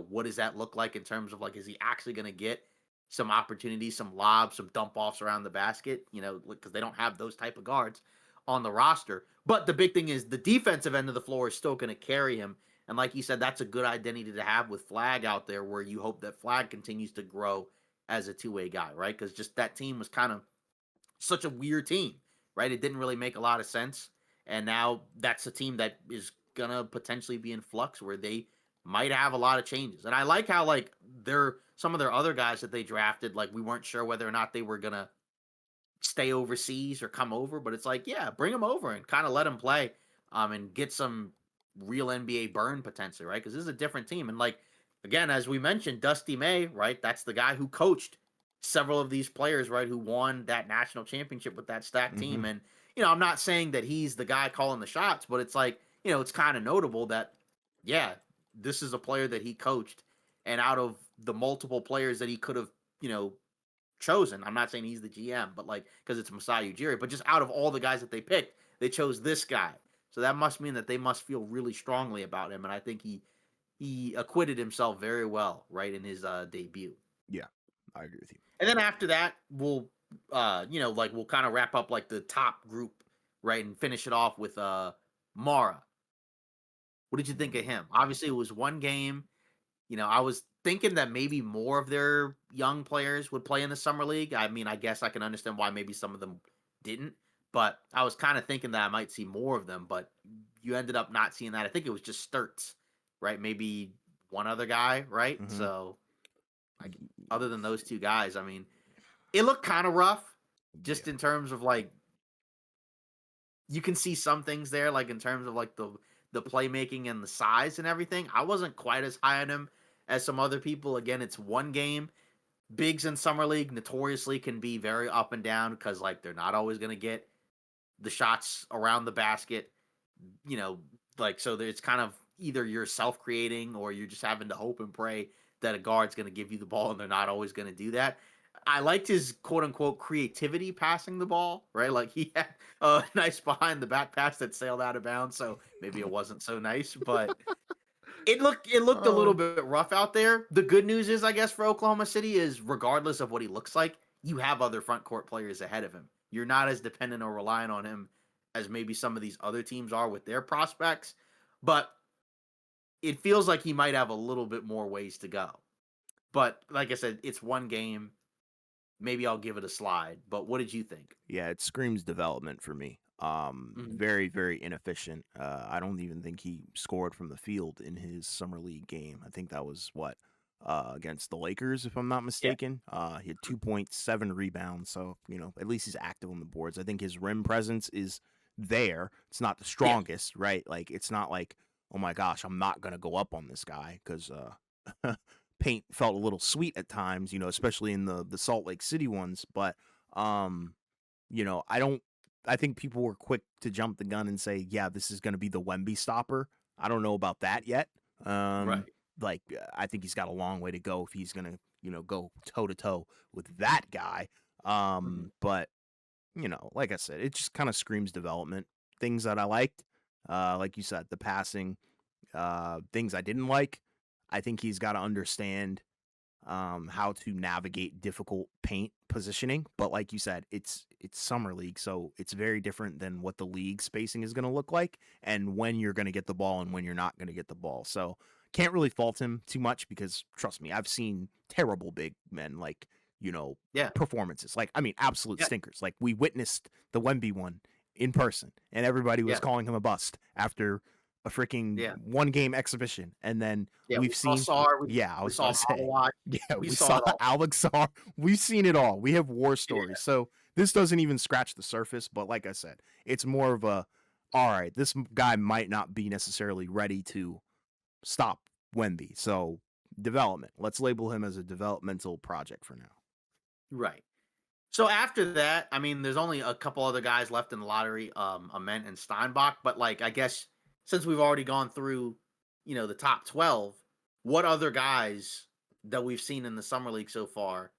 what does that look like in terms of like, is he actually going to get some opportunities, some lobs, some dump offs around the basket, because they don't have those type of guards on the roster. But the big thing is the defensive end of the floor is still going to carry him. And like you said, that's a good identity to have with Flag out there where you hope that Flag continues to grow as a two-way guy, right? Because just that team was kind of such a weird team, right? It didn't really make a lot of sense. And now that's a team that is gonna potentially be in flux where they might have a lot of changes. And I like how like some of their other guys that they drafted, like we weren't sure whether or not they were gonna stay overseas or come over, but it's like, yeah, bring them over and kind of let them play and get some real NBA burn potentially, right? Because this is a different team. And like again, as we mentioned, Dusty May, right? That's the guy who coached several of these players, right, who won that national championship with that stacked Mm-hmm. team. And I'm not saying that he's the guy calling the shots, but it's like, it's kind of notable that, yeah, this is a player that he coached. And out of the multiple players that he could have, you know, chosen. I'm not saying he's the GM, but like because it's Masai Ujiri, but just out of all the guys that they picked, they chose this guy. So that must mean that they must feel really strongly about him, and I think he acquitted himself very well right in his debut. Yeah, I agree with you. And then after that, we'll like we'll kind of wrap up like the top group, right, and finish it off with Mara. What did you think of him? Obviously, it was one game. I was thinking that maybe more of their young players would play in the summer league. I mean, I guess I can understand why maybe some of them didn't, but I was kind of thinking that I might see more of them, but you ended up not seeing that. I think it was just Sturts, right? Maybe one other guy, right? Mm-hmm. So, like, other than those two guys, I mean, it looked kind of rough Yeah. just in terms of like you can see some things there, like in terms of like the playmaking and the size and everything. I wasn't quite as high on him as some other people. Again, it's one game. Bigs in summer league notoriously can be very up and down because like they're not always going to get the shots around the basket. You know, like so it's kind of either you're self creating or you're just having to hope and pray that a guard's going to give you the ball, and they're not always going to do that. I liked his quote unquote creativity passing the ball, right? Like he had a nice behind the back pass that sailed out of bounds, so maybe it wasn't so nice, but it looked a little Oh, bit rough out there. The good news is, I guess, for Oklahoma City is regardless of what he looks like, you have other front court players ahead of him. You're not as dependent or reliant on him as maybe some of these other teams are with their prospects, but it feels like he might have a little bit more ways to go. But like I said, it's one game. maybe I'll give it a slide. But what did you think? Yeah, it screams development for me. Mhm. Very, very inefficient. I don't even think he scored from the field in his summer league game. I think that was what against the Lakers, if I'm not Yeah. mistaken. He had 2.7 rebounds, so at least he's active on the boards. I think his rim presence is there. It's not the Yeah. strongest, right? Like it's not like, oh my gosh, I'm not gonna go up on this guy because paint felt a little sweet at times, especially in the Salt Lake City ones, but um I don't. I think people were quick to jump the gun and say, "Yeah, this is going to be the Wemby stopper." I don't know about that yet. Um, Right. I think he's got a long way to go if he's going to, go toe to toe with that guy. Mhm. But like I said, it just kind of screams development. Things that I liked, like you said, the passing. Things I didn't like. I think he's got to understand how to navigate difficult paint positioning. But like you said, it's summer league, so it's very different than what the league spacing is going to look like, and when you're going to get the ball and when you're not going to get the ball. So can't really fault him too much because trust me, I've seen terrible big men like Yeah. performances. Like I mean, absolute Yeah. stinkers. Like we witnessed the Wemby one in person, and everybody was Yeah. calling him a bust after a freaking Yeah. one game exhibition, and then Yeah. We we've saw seen. SAR. Yeah, I We was saw about to Bottle say. Watch. Yeah, We we saw saw it all. Alex R. We've seen it all. We have war Yeah. stories. So this doesn't even scratch the surface. But like I said, it's more of a, all right, this guy might not be necessarily ready to stop Wemby. So development. Let's label him as a developmental project for now. Right. So after that, I mean, there's only a couple other guys left in the lottery, Ament and Steinbach. But like, I guess since we've already gone through, the top 12, what other guys that we've seen in the summer league so far,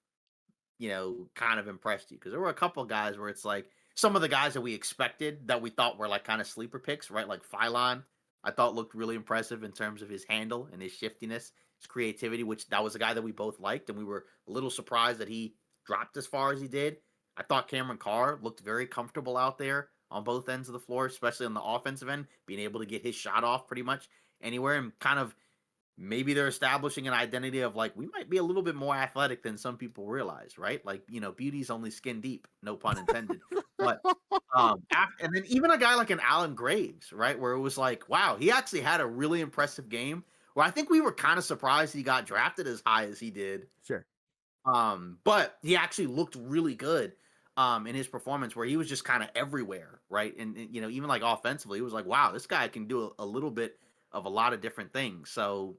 kind of impressed you? Because there were a couple guys where it's like some of the guys that we expected that we thought were like kind of sleeper picks, right? Like Phylon, I thought looked really impressive in terms of his handle and his shiftiness, his creativity, which that was a guy that we both liked, and we were a little surprised that he dropped as far as he did. I thought Cameron Carr looked very comfortable out there on both ends of the floor, especially on the offensive end, being able to get his shot off pretty much anywhere and kind of maybe they're establishing an identity of like we might be a little bit more athletic than some people realize, right? Like, beauty's only skin deep, no pun intended. But and then even a guy like an Alan Graves, right, where it was like, wow, he actually had a really impressive game. Where I think we were kind of surprised he got drafted as high as he did. Sure. But he actually looked really good in his performance where he was just kind of everywhere, right? And even like offensively, it was like, wow, this guy can do a little bit of a lot of different things. So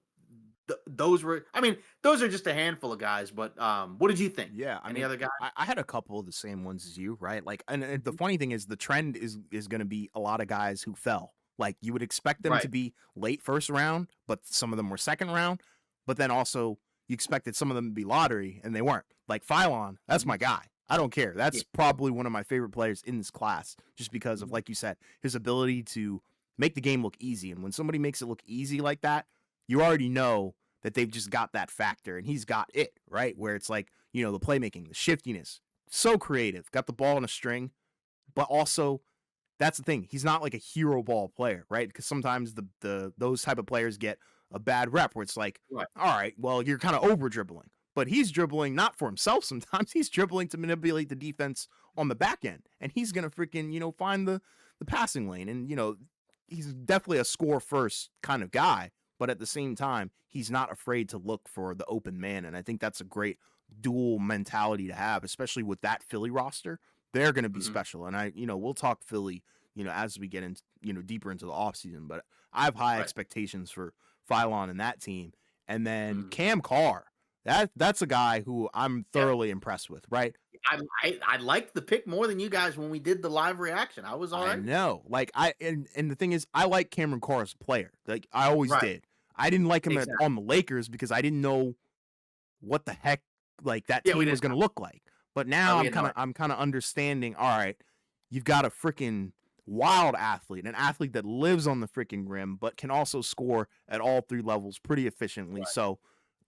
those were, I mean, those are just a handful of guys. But what did you think? Yeah, I Any mean, other guys? I had a couple of the same ones as you, right? Like, and the Mhm. funny thing is, the trend is going to be a lot of guys who fell. Like, you would expect them to Right. be late first round, but some of them were second round. But then also, you expected some of them to be lottery, and they weren't. Like Phylon, that's Mhm. my guy. I don't care. Yeah. That's probably one of my favorite players in this class, just because of, Mhm. like you said, his ability to make the game look easy. And when somebody makes it look easy like that, you already know that they've just got that factor, and he's got it, right? Where it's like, the playmaking, the shiftiness, so creative, got the ball in a string, but also that's the thing. He's not like a hero ball player, right? Because sometimes the those type of players get a bad rep where it's like, Right. all right, well, you're kind of over dribbling. But he's dribbling not for himself sometimes. He's dribbling to manipulate the defense on the back end. And he's gonna freaking, find the passing lane. And, he's definitely a score first kind of guy. But at the same time, he's not afraid to look for the open man. And I think that's a great dual mentality to have, especially with that Philly roster. They're going to be Mhm. special. And we'll talk Philly, as we get into, deeper into the offseason. But I have high Right. expectations for Phylon and that team. And then Mhm. Cam Carr, that's a guy who I'm Yeah. thoroughly impressed with, right? I liked the pick more than you guys when we did the live reaction. I was all I right. know. Like and the thing is, I like Cameron Carr as a player. Like I always Right. did. I didn't like him Exactly. on the Lakers because I didn't know what the heck like that Yeah, we team was didn't going to look like. But know. now We I'm had no kind of idea. I'm kind of understanding, all right, you've got a freaking wild athlete, an athlete that lives on the freaking rim but can also score at all three levels pretty efficiently. Right. So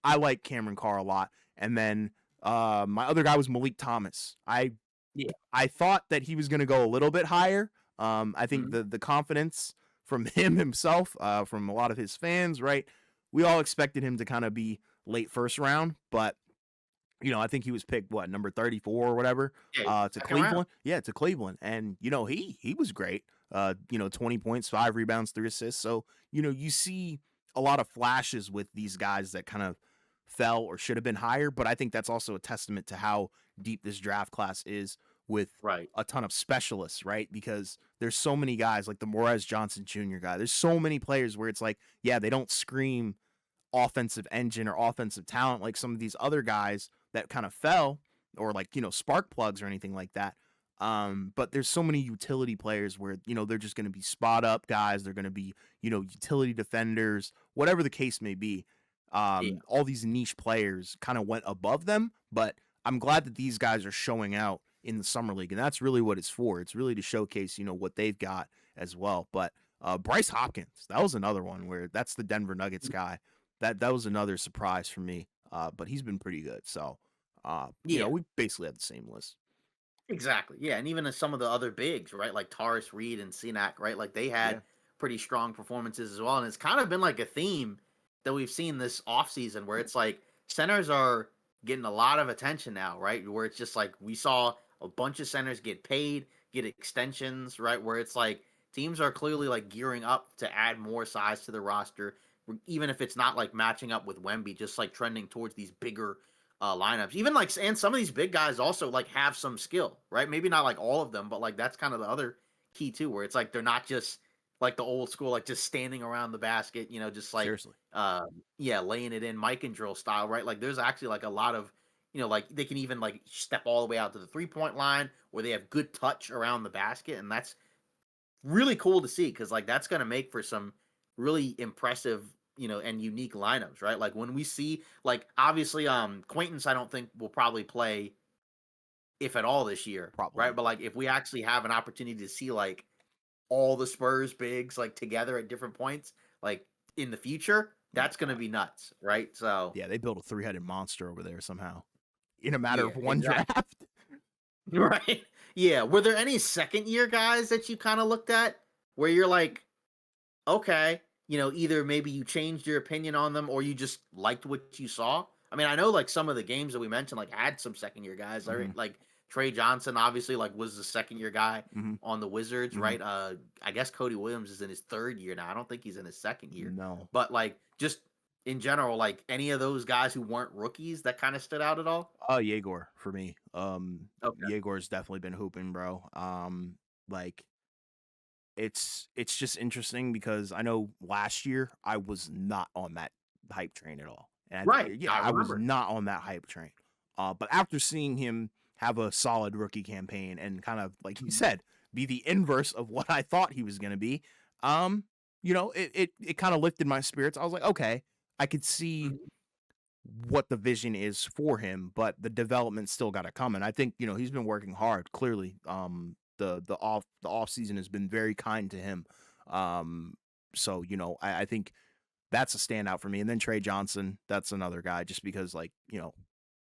I like Cameron Carr a lot. And then my other guy was Malik Thomas. Yeah. I thought that he was going to go a little bit higher. I think Mhm. the confidence from him himself, from a lot of his fans, right? We all expected him to kind of be late first round, but I think he was picked what, number 34 or whatever, Yeah, to second round. Cleveland. Yeah, to Cleveland, and he was great. 20 points, 5 rebounds, 3 assists. So you see a lot of flashes with these guys that kind of fell or should have been higher. But I think that's also a testament to how deep this draft class is with Right. a ton of specialists, right? Because there's so many guys like the Morez Johnson Jr. guy. There's so many players where it's like, yeah, they don't scream offensive engine or offensive talent like some of these other guys that kind of fell, or like spark plugs or anything like that. But there's so many utility players where they're just going to be spot up guys. They're going to be utility defenders, whatever the case may be. Yeah. All these niche players kind of went above them, but I'm glad that these guys are showing out in the summer league, and that's really what it's for. It's really to showcase what they've got as well. But Bryce Hopkins, that was another one where that's the Denver Nuggets guy. That was another surprise for me. But he's been pretty good. So, Yeah. we basically have the same list. Exactly. Yeah, and even as some of the other bigs, right, like Taurus Reed and Sinak, right, like they Yeah. had pretty strong performances as well. And it's kind of been like a theme that we've seen this offseason where it's like centers are getting a lot of attention now, right? Where it's just like we saw a bunch of centers get paid, get extensions, right? Where it's like teams are clearly like gearing up to add more size to the roster, even if it's not like matching up with Wemby, just like trending towards these bigger lineups. Even like, and some of these big guys also like have some skill, right? Maybe not like all of them, but like that's kind of the other key too, where it's like they're not just like the old school, like just standing around the basket, just like Seriously. yeah, laying it in Mike and drill style, right? Like there's actually like a lot of like they can even like step all the way out to the 3-point line, or they have good touch around the basket, and that's really cool to see because like that's gonna make for some really impressive, and unique lineups, right? Like when we see like obviously Quaintance I don't think will probably play if at all this year, Probably right? But not. like if we actually have an opportunity to see like all the Spurs bigs like together at different points, like in the future, Oh my that's gonna God. be nuts, right? So Yeah, they built a three-headed monster over there somehow in a matter yeah, of one exactly. draft. Right. Yeah. Were there any second year guys that you kind of looked at where you're like, okay, either maybe you changed your opinion on them or you just liked what you saw. I mean, I know like some of the games that we mentioned like had some second year guys. Hmm. Like Trey Johnson obviously like was the second year guy Hmm. on the Wizards, Hmm. right? I guess Cody Williams is in his third year now. I don't think he's in his second year. No. But like just in general, like any of those guys who weren't rookies that kind of stood out at all? Yegor for me. Okay. Yegor's definitely been hooping, bro. Like it's just interesting because I know last year I was not on that hype train at all. And Right. yeah, I I was remember. not on that hype train. But after seeing him have a solid rookie campaign and kind of like you Mhm. said, be the inverse of what I thought he was going to be, um, it kind of lifted my spirits. I was like, okay, I could see Mhm. what the vision is for him, but the development still got to come. And I think he's been working hard. Clearly, the off season has been very kind to him. Um, so I think that's a standout for me. And then Trey Johnson, that's another guy, just because like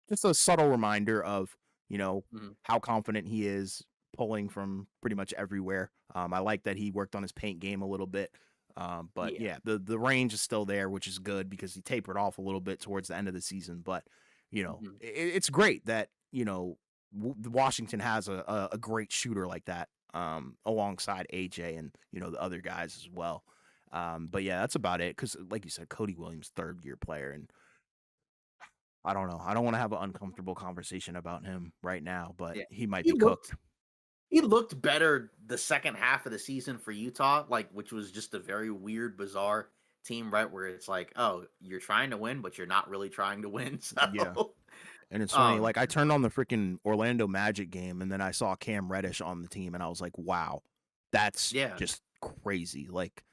just a subtle reminder of Mhm. how confident he is pulling from pretty much everywhere. I like that he worked on his paint game a little bit. But Yeah. yeah, the range is still there, which is good because he tapered off a little bit towards the end of the season. But Mhm. it's great that Washington has a great shooter like that alongside AJ and the other guys as well. But yeah, that's about it. Because like you said, Cody Williams, third year player, and I don't know. I don't want to have an uncomfortable conversation about him right now, but Yeah. he might He be looked cooked. He looked better the second half of the season for Utah, like which was just a very weird, bizarre team, right? Where it's like, oh, you're trying to win, but you're not really trying to win. Yeah. So, And it's funny, um, like I turned on the freaking Orlando Magic game and then I saw Cam Reddish on the team and I was like, wow, that's yeah, just crazy. Like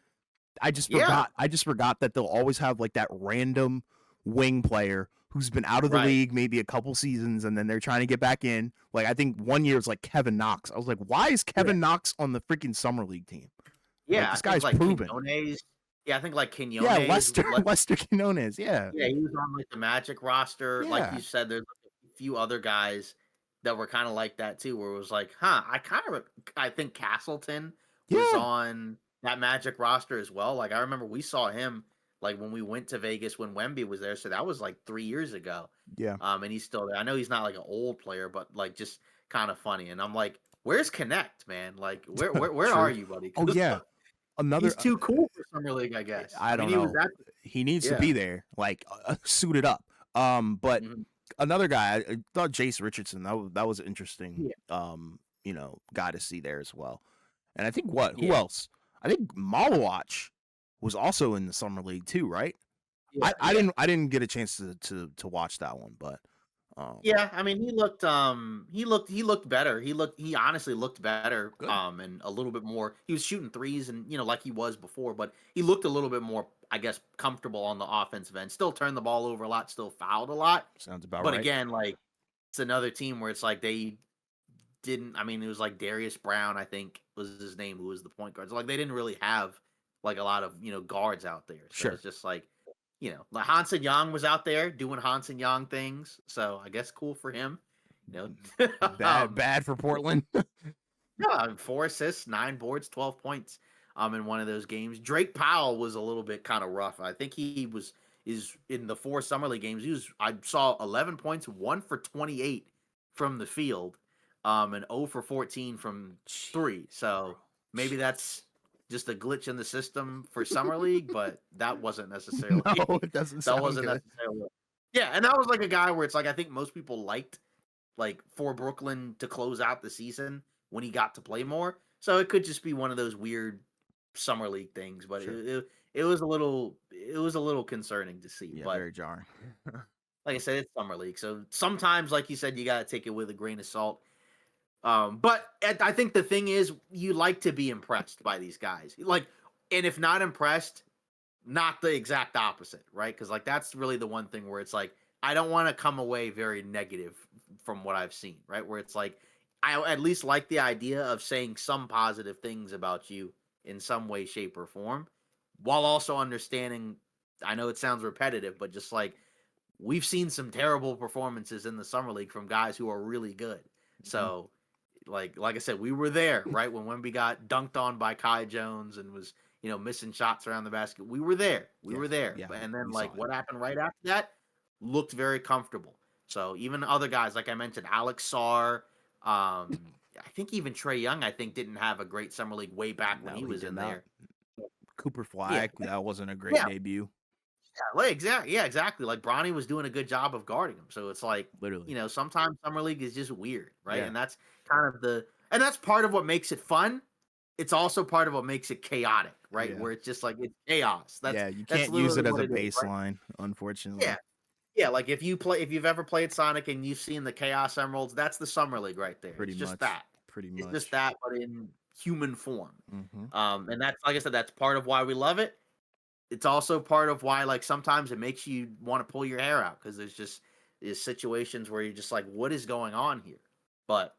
yeah, I just forgot that they'll always have like that random wing player who's been out of the right, league maybe a couple seasons and then they're trying to get back in. Like I think one year it was like Kevin Knox. I was like, why is yeah, Kevin Knox on the freaking summer league team? Like yeah. I this think guy's like proven. Quinones. Yeah, I think like Yeah, Quinones. Lester Lester Quinones. Yeah. Yeah, he was on like the Magic roster. Like you Yeah. said, there's like, a few other guys that were kind of like that too, where it was like, huh, I think Castleton was Yeah. on that Magic roster as well. Like I remember we saw him like when we went to Vegas when Wemby was there. So that was like 3 years ago. Yeah, And he's still there. I know he's not like an old player, but like just kind of funny. And I'm like, where's Connect, man? Like, where are true. you, buddy? Oh 'Cause yeah, another. he's too cool for Summer League, I guess. I I mean, don't he was know. that. He needs to Yeah. be there, like suited up. But Mhm. another guy, I thought Jace Richardson. That was interesting. Yeah. Guy to see there as well. And I think what? Who Yeah. else? I think Malawatch was also in the summer league too, right? Yeah. I Yeah. didn't get a chance to watch that one, but Yeah, I mean, he looked better. He honestly looked better, good. and a little bit more. He was shooting threes and like he was before, but he looked a little bit more, I guess, comfortable on the offensive end. Still turned the ball over a lot, still fouled a lot. Sounds about But right. again, like it's another team where it's like they didn't. I mean, it was like Darius Brown, I think was his name, who was the point guard. So like they didn't really have like a lot of guards out there. So Sure. it's just like like Hansen Young was out there doing Hansen Young things. So I guess cool for him. You know, Bad for Portland. yeah, 4 assists, 9 boards, 12 points. In one of those games. Drake Powell was a little bit kind of rough. I think is in the 4 summer league games. I saw 11 points, 1 for 28 from the field, and 0 for 14 from three. So maybe that's just a glitch in the system for summer league, but that wasn't necessarily No, it doesn't that sound wasn't good. necessarily. Yeah, and that was like a guy where it's like I think most people liked like for Brooklyn to close out the season when he got to play more. So it could just be one of those weird summer league things, but Sure. it was a little concerning to see. Yeah, But very jarring. like I said, it's summer league, so sometimes, like you said, you got to take it with a grain of salt. But I think the thing is, you like to be impressed by these guys, like, and if not impressed, not the exact opposite, right? Because like that's really the one thing where it's like I don't want to come away very negative from what I've seen, right? Where it's like I at least like the idea of saying some positive things about you in some way, shape, or form, while also understanding. I know it sounds repetitive, but just like we've seen some terrible performances in the summer league from guys who are really good. Mhm. So like I said, we were there, right? When Wemby got dunked on by Kai Jones and was, missing shots around the basket. We were there. We Yes. were there. Yeah, And then we saw like it. what happened right after that looked very comfortable. So even other guys, like I mentioned, Alex Sarr, I think even Trey Young, I think didn't have a great summer league way back when No, he he was did in not. there. Cooper Yeah. Flag, that wasn't a great Yeah. debut. Yeah, like, exactly. Yeah, exactly. Like Bronny was doing a good job of guarding him. So it's like, Literally. sometimes summer league is just weird, right? Yeah. And that's kind of and that's part of what makes it fun. It's also part of what makes it chaotic, right? Yeah. Where it's just like it's chaos. That's Yeah, you that's can't use literally it as what a it is, right? baseline, Yeah. unfortunately. Yeah, like if you've ever played Sonic and you've seen the Chaos Emeralds, that's the Summer League right there. Pretty It's just much. that. Pretty It's just much. that, but in human form. Hmm. And that's like I said, that's part of why we love it. It's also part of why like sometimes it makes you want to pull your hair out because there's situations where you're just like, what is going on here? But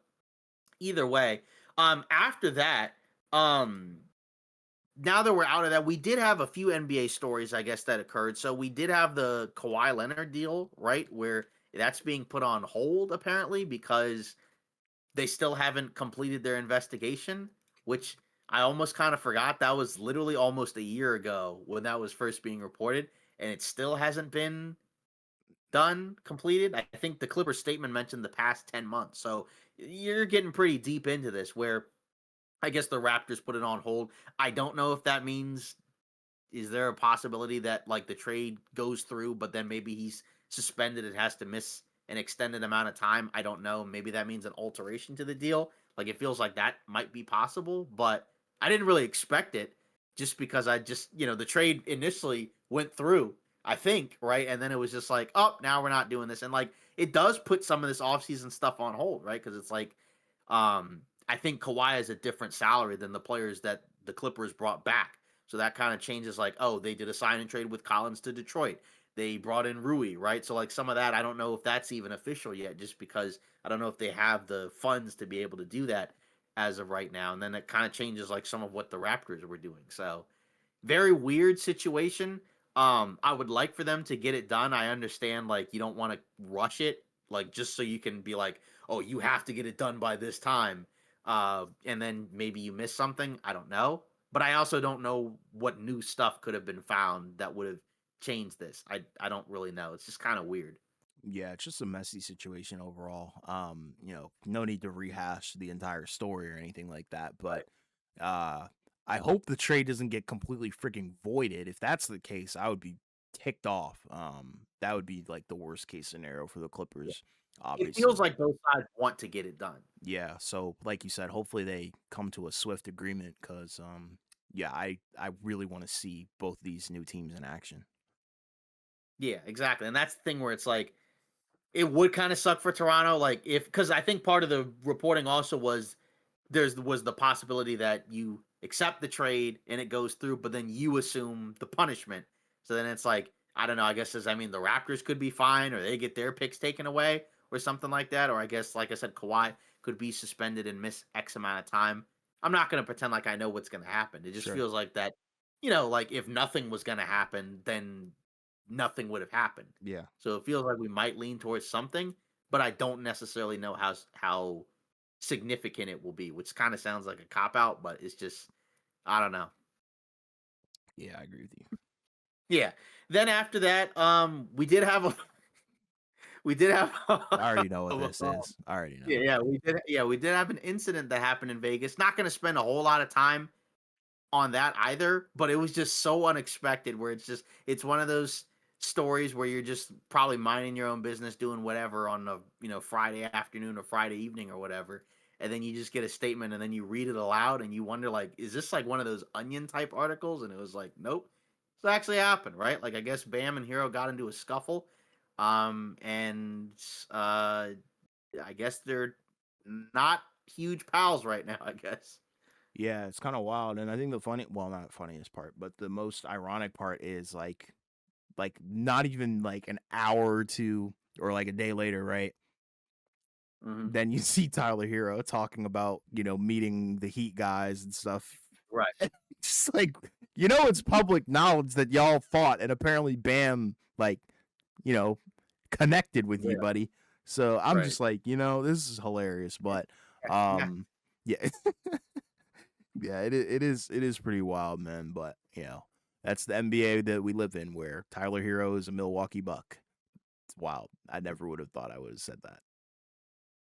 either way, after that, um now that we're out of that, we did have a few NBA stories, I guess, that occurred. So we did have the Kawhi Leonard deal, right? Where that's being put on hold apparently because they still haven't completed their investigation, which I almost kind of forgot. That was literally almost a year ago when that was first being reported, and it still hasn't been completed. I think the Clippers statement mentioned the past 10 months. So you're getting pretty deep into this where I guess the Raptors put it on hold. I don't know if that means is there a possibility that like the trade goes through, but then maybe he's suspended and has to miss an extended amount of time? I don't know. Maybe that means an alteration to the deal. Like it feels like that might be possible, but I didn't really expect it just because I just, the trade initially went through, I think, right? And then it was just like, oh, now we're not doing this. And like it does put some of this offseason stuff on hold, right? Because it's like, I think Kawhi has a different salary than the players that the Clippers brought back. So that kind of changes like, oh, they did a sign and trade with Collins to Detroit. They brought in Rui, right? So like some of that, I don't know if that's even official yet, just because I don't know if they have the funds to be able to do that as of right now. And then it kind of changes like some of what the Raptors were doing. So very weird situation. I would like for them to get it done. I understand like you don't want to rush it, like just so you can be like, oh, you have to get it done by this time. And then maybe you miss something. I don't know. But I also don't know what new stuff could have been found that would have change this? I don't really know. It's just kind of weird. Yeah, it's just a messy situation overall. No need to rehash the entire story or anything like that, but Right. uh I hope the trade doesn't get completely freaking voided. If that's the case, I would be ticked off. That would be like the worst case scenario for the Yeah. Clippers, It feels obviously. like both sides want to get it done. Yeah, so like you said, hopefully they come to a swift agreement cuz yeah, I really want to see both these new teams in action. Yeah, exactly. And that's the thing where it's like it would kind of suck for Toronto, like if because I think part of the reporting also was was the possibility that you accept the trade and it goes through, but then you assume the punishment. So then it's like, I don't know, I guess does that mean the Raptors could be fine or they get their picks taken away or something like that? Or I guess, like I said, Kawhi could be suspended and miss X amount of time. I'm not going to pretend like I know what's going to happen. It just Sure. feels like that, like if nothing was going to happen, then nothing would have happened. Yeah. So it feels like we might lean towards something, but I don't necessarily know how significant it will be, which kind of sounds like a cop out, but it's just I don't know. Yeah, I agree with you. Yeah. Then after that, we did have a we did have I already know what a- this is. I already yeah, know. we did have an incident that happened in Vegas. Not going to spend a whole lot of time on that either, but it was just so unexpected where it's one of those stories where you're just probably minding your own business doing whatever on a, Friday afternoon or Friday evening or whatever, and then you just get a statement and then you read it aloud and you wonder like is this like one of those onion type articles, and it was like nope, this actually happened, right? Like I guess Bam and Hero got into a scuffle, and I guess they're not huge pals right now, I guess. Yeah, it's kind of wild, and I think the well, not funniest part, but the most ironic part is like not even like an hour or two or like a day later, right? Hmm. Then you see Tyler Hero talking about meeting the Heat guys and stuff. Right. Just like it's public knowledge that y'all fought, and apparently Bam you know connected with you, Yeah. buddy. So I'm Right. just like, this is hilarious, but Yeah. yeah, yeah, it is pretty wild, man. But that's the NBA that we live in, where Tyler Hero is a Milwaukee Buck. It's wild. I never would have thought I would have said that.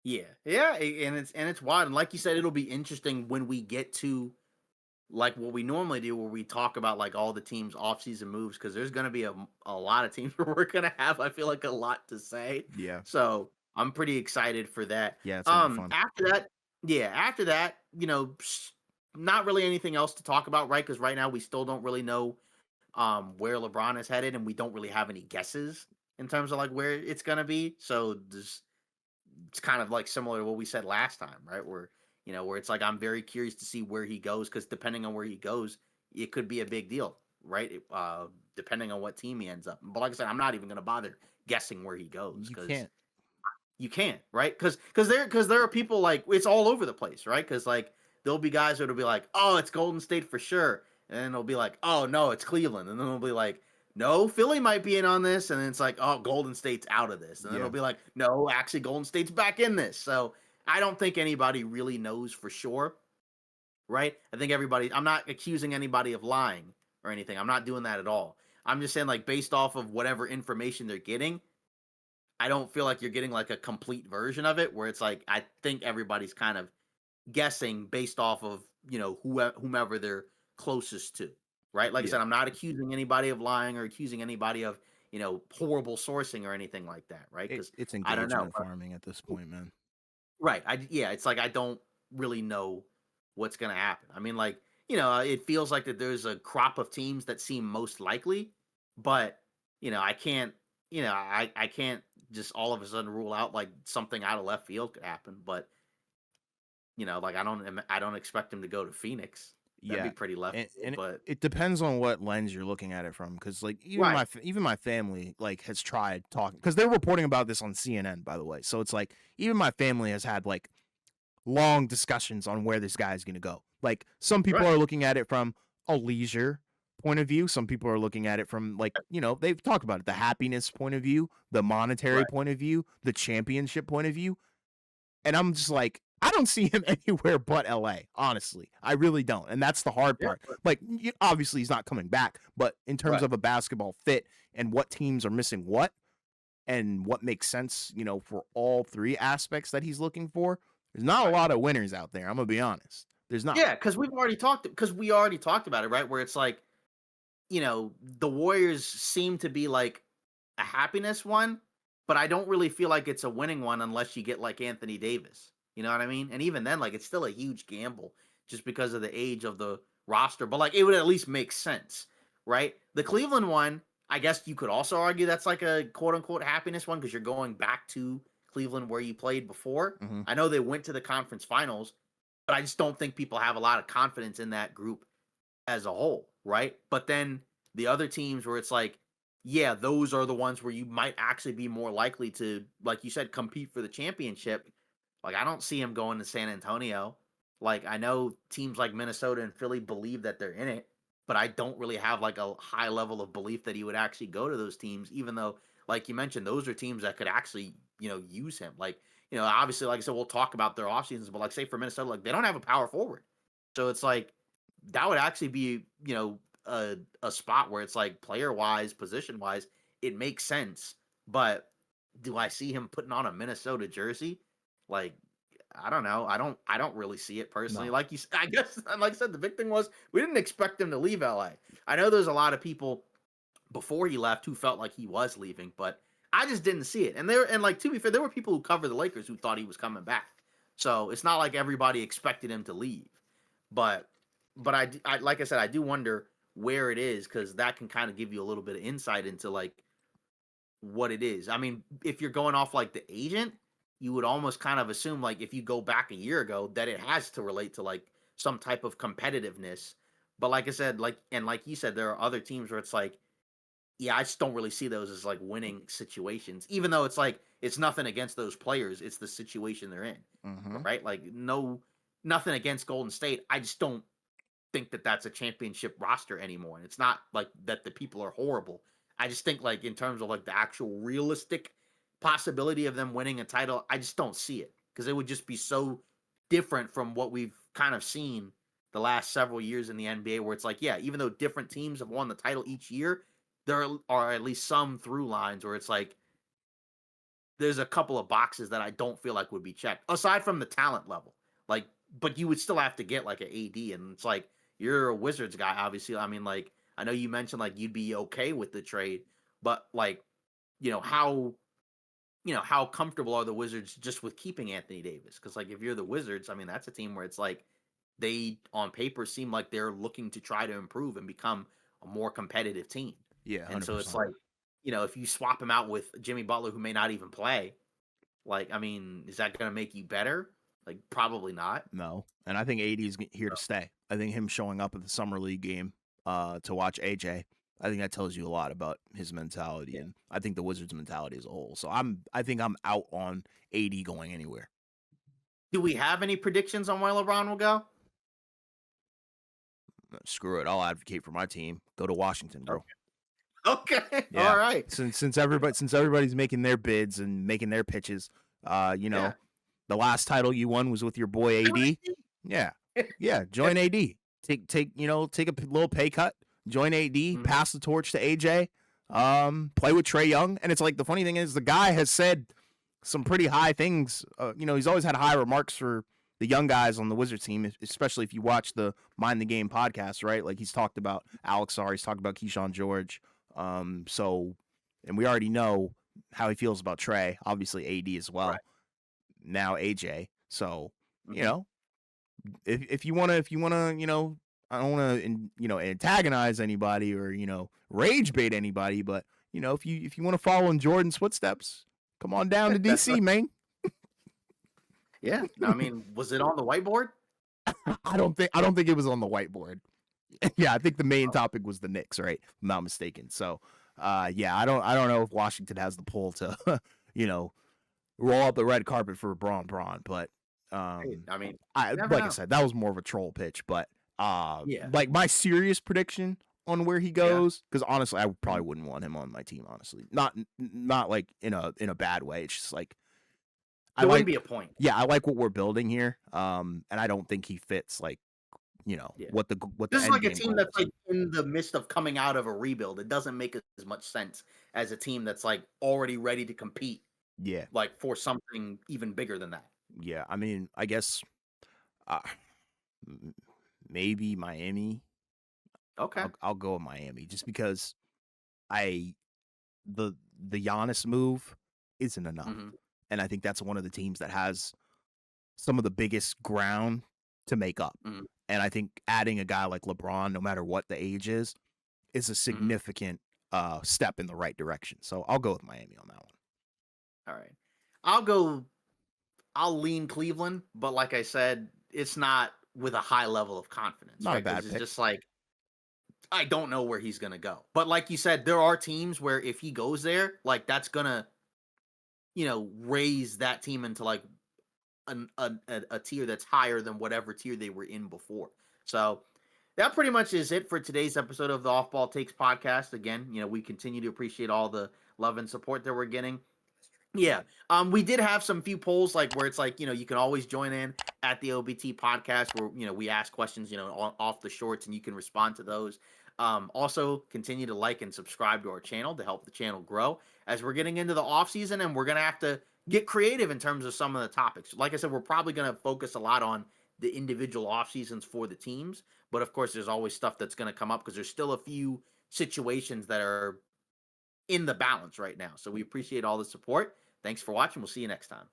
Yeah. Yeah. And it's wild. And like you said, it'll be interesting when we get to like what we normally do, where we talk about like all the teams' offseason moves, because there's going to be a lot of teams where we're going to have, I feel like, a lot to say. Yeah, So I'm pretty excited for that. yeah, it's gonna be fun. After that, yeah, after that, not really anything else to talk about, right? Because right now we still don't really know where LeBron is headed, and we don't really have any guesses in terms of like where it's going to be. So it's kind of like similar to what we said last time, right? Where it's like I'm very curious to see where he goes, because depending on where he goes, it could be a big deal, right? Depending on what team he ends up. But like I said, I'm not even going to bother guessing where he goes, You because can't. you can't, right? Because there are people like it's all over the place, right? Because like there'll be guys that'll be like, oh, it's Golden State for sure, and then they'll be like, oh no, it's Cleveland, and then they'll be like, no, Philly might be in on this, and then it's like, oh, Golden State's out of this, and then Yeah, it'll be like, no, actually, Golden State's back in this. So I don't think anybody really knows for sure, right? I think everybody. I'm not accusing anybody of lying or anything. I'm not doing that at all. I'm just saying, like, based off of whatever information they're getting, I don't feel like you're getting like a complete version of it, where it's like I think everybody's kind of guessing based off of whomever they're closest to, right? Like I yeah. said, I'm not accusing anybody of lying or accusing anybody of horrible sourcing or anything like that, right? Because It's I don't know, engagement farming at this point, man. right? Yeah, it's like I don't really know what's gonna happen. I mean, like it feels like that there's a crop of teams that seem most likely, but I can't, I can't just all of a sudden rule out like something out of left field could happen. But like I don't expect him to go to Phoenix. That'd be Yeah, pretty left field, and but it depends on what lens you're looking at it from, because like right, even my family like has tried talking, because they're reporting about this on CNN, by the way. So it's like even my family has had like long discussions on where this guy is going to go. Like some people right, are looking at it from a leisure point of view. Some people are looking at it from like, they've talked about it, the happiness point of view, the monetary right, point of view, the championship point of view. And I'm just like, I don't see him anywhere but LA, honestly. I really don't. And that's the hard Yeah, part. Like, obviously, he's not coming back, but in terms right. of a basketball fit and what teams are missing what and what makes sense, for all three aspects that he's looking for, there's not a Right. lot of winners out there. I'm going to be honest. There's not. Yeah, because we already talked about it, right? Where it's like, the Warriors seem to be like a happiness one, but I don't really feel like it's a winning one unless you get like Anthony Davis. You know what I mean? And even then, like it's still a huge gamble just because of the age of the roster, but like it would at least make sense, right? The Cleveland one, I guess you could also argue that's like a quote unquote happiness one because you're going back to Cleveland where you played before. Mm-hmm. I know they went to the conference finals, but I just don't think people have a lot of confidence in that group as a whole, right? But then the other teams where it's like, yeah, those are the ones where you might actually be more likely to, like you said, compete for the championship. Like, I don't see him going to San Antonio. Like, I know teams like Minnesota and Philly believe that they're in it, but I don't really have like a high level of belief that he would actually go to those teams, even though, like you mentioned, those are teams that could actually, use him. Like, obviously, like I said, we'll talk about their off seasons, but like, say for Minnesota, like they don't have a power forward. So it's like, that would actually be, a spot where it's like player wise, position wise, it makes sense. But do I see him putting on a Minnesota jersey? Like, I don't know. I don't really see it personally. No. Like I guess, like I said, the big thing was we didn't expect him to leave LA. I know there's a lot of people before he left who felt like he was leaving, but I just didn't see it. And like to be fair, there were people who cover the Lakers who thought he was coming back. So it's not like everybody expected him to leave. But I like I said, I do wonder where it is because that can kind of give you a little bit of insight into like what it is. I mean, if you're going off like the agent, you would almost kind of assume like if you go back a year ago that it has to relate to like some type of competitiveness. But like I said, like you said, there are other teams where it's like, yeah, I just don't really see those as like winning situations, even though it's like it's nothing against those players, it's the situation they're in, Mm-hmm. right? Like nothing against Golden State. I just don't think that that's a championship roster anymore. And it's not like that the people are horrible. I just think like in terms of like the actual realistic possibility of them winning a title, I just don't see it because it would just be so different from what we've kind of seen the last several years in the NBA where it's like, yeah, even though different teams have won the title each year, there are at least some through lines where it's like there's a couple of boxes that I don't feel like would be checked aside from the talent level. Like, but you would still have to get like an AD, and it's like you're a Wizards guy, obviously. I mean, like I know you mentioned like you'd be okay with the trade, but like you know how how comfortable are the Wizards just with keeping Anthony Davis? Because like if you're the Wizards, I mean that's a team where it's like they on paper seem like they're looking to try to improve and become a more competitive team. Yeah, And so it's 100%. like, if you swap him out with Jimmy Butler, who may not even play, like, I mean, is that going to make you better? Like, probably not. No. And I think AD is here to stay. I think him showing up at the Summer League game to watch AJ, I think that tells you a lot about his mentality, Yeah. and I think the Wizards' mentality as a whole. So I think I'm out on AD going anywhere. Do we have any predictions on where LeBron will go? Screw it. I'll advocate for my team. Go to Washington, bro. Okay. Yeah. All right. Since everybody's making their bids and making their pitches, Yeah. the last title you won was with your boy AD. Yeah. Yeah, join AD. Take a little pay cut, join AD, Mhm. pass the torch to AJ. Play with Trae Young, and it's like the funny thing is the guy has said some pretty high things. He's always had high remarks for the young guys on the Wizards team, especially if you watch the Mind the Game podcast, right? Like he's talked about Alex Sarr, he's talked about Keyshawn George. And we already know how he feels about Trae, obviously AD as well. Right. Now AJ. So, Mhm. if you wanna, I don't wanna antagonize anybody or, rage bait anybody, but if you wanna follow in Jordan's footsteps, come on down to That's DC, right. man. Yeah. No, I mean, was it on the whiteboard? I don't think it was on the whiteboard. Yeah, I think the main topic was the Knicks, right? If I'm not mistaken. So yeah, I don't know if Washington has the pull to roll up the red carpet for Braun, but I mean, I you never like I know. said, that was more of a troll pitch, but Yeah. like my serious prediction on where he Yeah. goes, because honestly, I probably Mhm. wouldn't want him on my team. Honestly, not like in a bad way. It's just like I There wouldn't like be a point. yeah, I like what we're building here. And I don't think he fits like, Yeah. what the This is end like a game team goal that's, is. like, in the midst of coming out of a rebuild. It doesn't make as much sense as a team that's, like, already ready to compete, Yeah. like, for something even bigger than that. Yeah. I mean, I guess uh, m- maybe Miami. Okay. I'll go with Miami just because I the the Giannis move isn't enough. Mhm. And I think that's one of the teams that has some of the biggest ground to make up. Mhm. And I think adding a guy like LeBron, no matter what the age is a Mhm. significant step in the right direction. So I'll go with Miami on that one. Alright. I'll go I'll lean Cleveland, but like I said, it's not with a high level of confidence, Not a right? Because bad it's pick. just like, I don't know where he's gonna go. But like you said, there are teams where if he goes there, like, that's gonna, raise that team into, like, a tier that's higher than whatever tier they were in before. So that pretty much is it for today's episode of the Off Ball Takes podcast. Again, we continue to appreciate all the love and support that we're getting. Yeah. We did have some few polls like where it's like, you can always join in at the OBT podcast where, we ask questions, off the shorts and you can respond to those. Also continue to like and subscribe to our channel to help the channel grow as we're getting into the off season, and we're going to have to get creative in terms of some of the topics. Like I said, we're probably going to focus a lot on the individual off seasons for the teams, but of course there's always stuff that's going to come up because there's still a few situations that are in the balance right now. So we appreciate all the support. Thanks for watching. We'll see you next time.